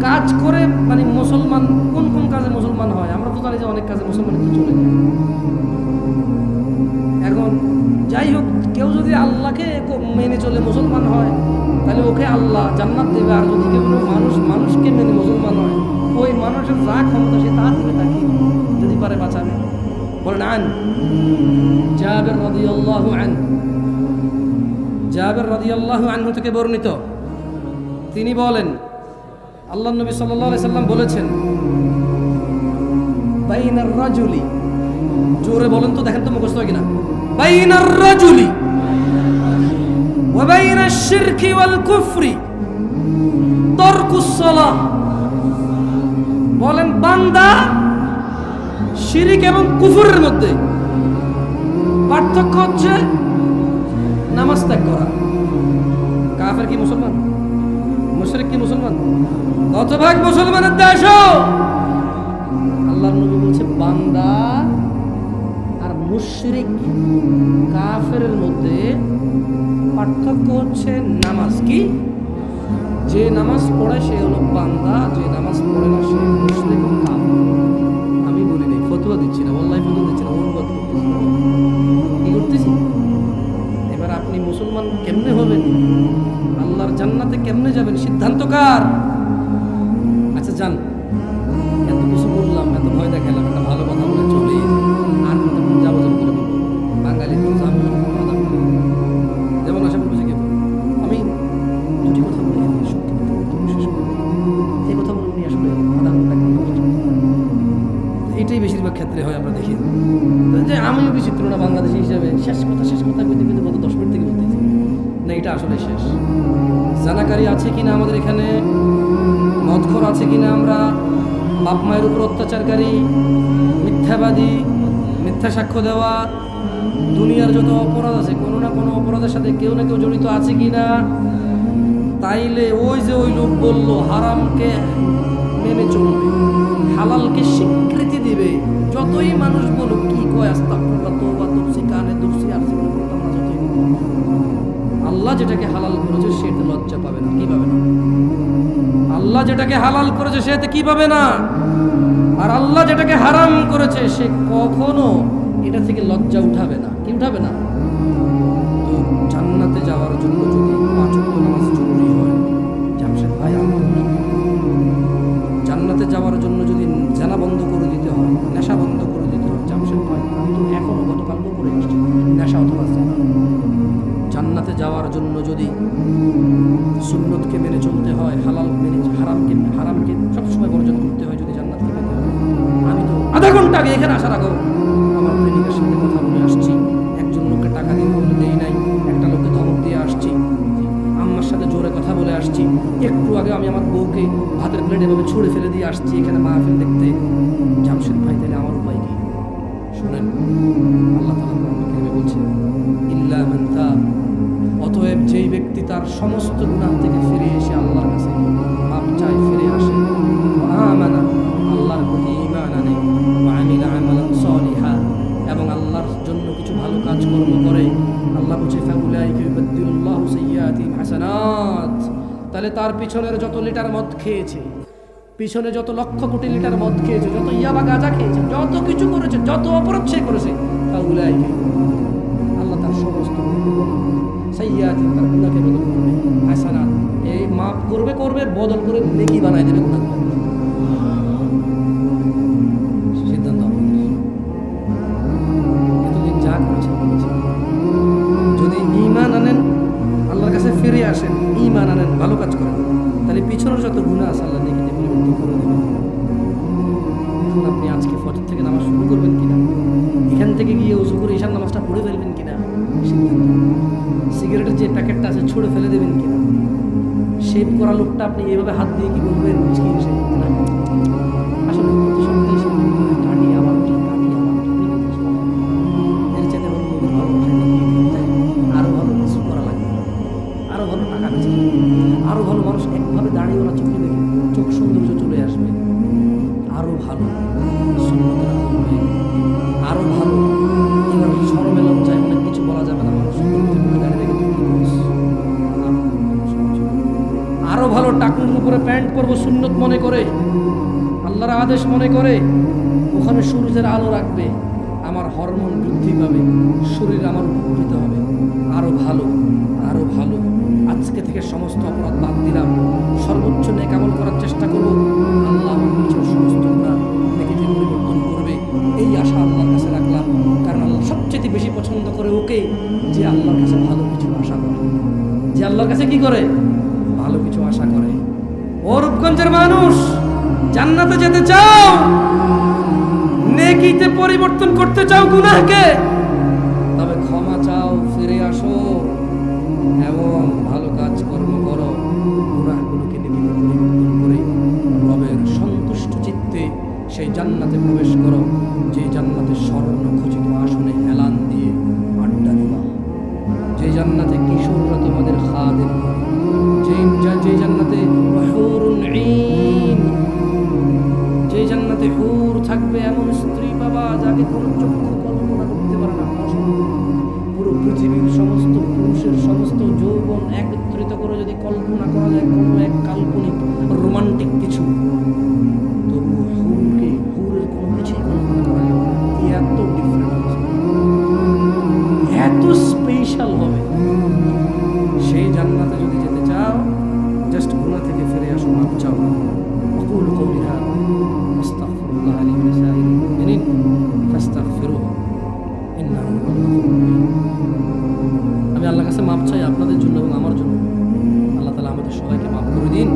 কাজ করে, মানে মুসলমান কোন কোন কাজে মুসলমান হয়? আমরা তো জানি যে অনেক কাজে মুসলমান তো চলে যায়। এখন যাই হোক, কেউ যদি আল্লাহকে মেনে চলে মুসলমান হয়, তাহলে ওকে আল্লাহ জান্নাত দেবে। আর যদি কেউ মানুষকে মেনে মুসলমান হয়, ওই মানুষের যা ক্ষমতা সে তা দেবে তাকে, যদি পারে বাঁচাবে। বলেন আন জাবের রাদিয়াল্লাহু আনহু, জাবের রাদিয়াল্লাহু আনহু থেকে বর্ণিত, তিনি বলেন আল্লাহর নবী সাল্লাল্লাহু আলাইহি সাল্লাম বলেছেন, বাইনার রাজুলি, জোরে বলেন তো, দেখেন তো মুখস্থ হয় কিনা, বাইনার রাজুলি ওয়া বাইনাশ শিরকি ওয়াল কুফরি তারকুস সালাহ। বলেন বান্দা শিরিক এবং কুফরের মধ্যে পার্থক্য হচ্ছে নামাজ ত্যাগ করা। কাফের কি মুসলমান? মুশরিক কি মুসলমান? কত ভাগ মুসলমানের দেশ? আল্লাহর নবী বলছে বান্দা আর মুশরিক কাফের মধ্যে পার্থক্য হচ্ছে নামাজ। কি? যে নামাজ পড়ে সে হলো বান্দা, যে নামাজ পড়ে না সে মুশরিক ও কাফের। আমি বলি নাই, ফতোয়া দিচ্ছি না, ওয়াল্লাহি ফতোয়া দিচ্ছি না, অনুবাদ করতেছি। কি করতেছি? এবার আপনি মুসলমান কেমনে হবেন, আল্লাহর জান্নাতে কেমনে যাবেন, সিদ্ধান্ত কার? আচ্ছা যান, এত কিছু বললাম, এত ভয় দেখালাম, একটা ভালো কথা বলে চলে আর জেনাকারী আছে কিনা আমাদের এখানে, মদখোর আছে কিনা আমরা, বাপ মায়ের উপর অত্যাচারকারী, মিথ্যাবাদী, মিথ্যা সাক্ষ্য দেওয়া, দুনিয়ার যত অপরাধ আছে কোনো না কোনো অপরাধের সাথে কেউ না কেউ জড়িত আছে কিনা। তাইলে ওই যে ওই লোক বলল হারামকে মেনে চলবে, হালালকে স্বীকৃতি দিবে, যতই মানুষ বলুক কি কয় আস্তাগফিরুল্লাহ তওবা তফসি কানে দুরসি আর জীবনে করতাম না, যতই আল্লাহ যেটাকে হালাল করেছে সেটা লজ্জা পাবে না, কি পাবে না? আল্লাহ যেটাকে হালাল করেছে সেটা কি পাবে না, আর আল্লাহ যেটাকে হারাম করেছে সে কখনো এটা থেকে লজ্জা উঠাবে না, কি উঠাবে না? তো জান্নাতে যাওয়ার জন্য যদি 5 ওয়াক্ত নামাজ জরুরি হয়, জামশেদ ভাই জান্নাতে যাওয়ার জন্য যদি জানা বন্ধ করে দিতে হয়, নেশা বন্ধ করে দিতে হয়, জামশেদ ভাই আমি তো এখনো গতকালও করে এসেছি নেশা অথবা জানা। জান্নাতে যাওয়ার জন্য যদি সুন্নতকে মেনে চলতে হয়, হালাল মেনে হারামকে সবসময় বর্জন করতে হয়, যদি জান্নাতকে পেতে হয়, আমি তো আধা ঘন্টা আগে এখানে আসার আগেও আমার প্রেমিকার সাথে কথা বলে আসছি, একজন লোককে টাকা দিয়ে বলে দেই নাই, একটা লোককে ধমক দিয়ে আসছি, আম্মার সাথে জোরে কথা বলে আসছি, একটু আগে আমি আমার বউকে ভাতের প্লেট এভাবে ছুঁড়ে ফেলে দিয়ে আসছি এখানে মাহফিল দেখতে। জামশেদ ভাই তাহলে আমার উপায় কি? শুনেন, আল্লাহ তাআলা কোরআনে বলছেন ইল্লা মান তাব, অতএব যেই ব্যক্তি তার সমস্ত গুনাহ থেকে ফিরে এসে আল্লাহর কাছে মাপ চায়, ফিরে আসে, আমানা আল্লাহর প্রতি ঈমান আনে, ওয়া আমিলা আমালান সালিহা এবং আল্লাহর জন্য কিছু ভালো কাজকর্ম করে, আল্লাহ বলছে ফাউলাইকা ইউবাদদিলুল্লাহু সাইয়্যাতিহিম হাসানাত, তাহলে তার পিছনের যত লিটার মদ খেয়েছে, পিছনে যত লক্ষ কোটি লিটার মদ খেয়েছে, যত ইয়াবা গাঁজা খেয়েছে, যত কিছু করেছে, যত অপরাধ সে করেছে, ফাউলাইকা আল্লাহ তার সমস্ত সাইয়্যাতিহিম তার গুনাহকে বদল করবে, হাসানাত এই মাফ করবে বদল করে নেকি বানায় দেবে গুনাহ। সিদ্ধান্ত এতদিন যা করেছে যদি ঈমান আনেন, আল্লাহর কাছে ফিরে আসেন, ঈমান আনেন, ভালো কাজ করেন, তাহলে পিছনের যত গুনাহ আছে আল্লাহ নেকিতে পরিবর্তন করে দেবেন। এখন আপনি আজকে ফজর থেকে নামাজ শুরু করবেন কিনা, এখান থেকে গিয়ে ওযু করে ঈশার নামাজটা পড়ে ফেলবেন কিনা, সিগারেটের যে প্যাকেটটা আছে ছুঁড়ে ফেলে দেবেন কিনা, শেভ করা লোকটা আপনি এভাবে হাত দিয়ে কি বলবেন আসলে কাটি আবার এর চেয়ে আরো ভালো কিছু করা লাগবে, আরো ভালো টাকা বেঁচে, আরো ভালো মানুষ একভাবে দাঁড়িয়ে ওরা চোখে দেখে চোখ সৌন্দর্য চলে আসবে, আরো ভালো সুন্নতের আমল হবে, আরো ভালো এবার শরমে লজ্জায় অনেক কিছু বলা যাবে না, মানুষ দাঁড়িয়ে দেখে তুই কি করিস, আরো ভালো টাকুর উপরে প্যান্ট পরবো সুন্নত মনে করে, আল্লাহর আদেশ মনে করে, ওখানে সূর্যের আলো রাখবে, আমার হরমোন বৃদ্ধি পাবে, শরীর আমার উপকৃত হবে, আরো ভালো আরো ভালো। আজকে থেকে সমস্ত অপরাধ বাদ দিলাম, সর্বোচ্চ নেক আমল করার চেষ্টা করব, আল্লাহ আমার পিছনে সমস্ত গুনাহ নেকিতে পরিবর্তন করবে, এই আশা আল্লাহর কাছে রাখলাম। কারণ আল্লাহ সবচেয়ে বেশি পছন্দ করে ওকে যে আল্লাহর কাছে ভালো কিছু আশা করে, যে আল্লাহর কাছে কি করে, ভালো কিছু আশা করে। ও রূপগঞ্জের মানুষ, জান্নাতে যেতে চাও, নেকিতে পরিবর্তন করতে চাও গুনাহকে, তবে ক্ষমা চাও, ফিরে আসো এবং ভালো কাজ কর্ম করো, গুনাহগুলোকে নেকিতে পরিবর্তন করে রবের সন্তুষ্ট চিত্তে সেই জান্নাতে প্রবেশ করো, যে জান্নাতে স্বর্ণ খচিত আসনে হেলান দিয়ে আড্ডা দেওয়া, যে জান্নাতে কিশোররা তোমাদের খাদেম হবে, যে জান্নাতে হুরুন ঈন, যে জান্নাতে হুর থাকবে এমন স্ত্রী বাবা যাকে কোনো চক্ষু কল্পনা করতে পারে না, পুরো পৃথিবীর সমস্ত পুরুষের সমস্ত যৌবন একত্রিত করে যদি কল্পনা করা যায় কোনো এক কাল্পনিক রোমান্টিক কিছু, তবু হুরের কোনো কিছুই কল্পনা করা যায় না, এত ডিফারেন্ট, এত স্পেশাল হবে। সেই জান্নাতে যদি যেতে চাও, জাস্ট গুনাহ থেকে ফিরে আসো, মাপ চাও। আকুলু কওলি হাযা আস্তাগফিরুল্লাহ লি ওয়া লিসাইরিল মুমিনিন ফাস্তাগফিরুহু ইন্নাহু হুয়াল গফুরুর রহিম। আমি আল্লাহর কাছে মাপ চাই আপনাদের জন্য এবং আমার জন্য, আল্লাহ তাআলা আমাদের সবাইকে মাফ করে দিন।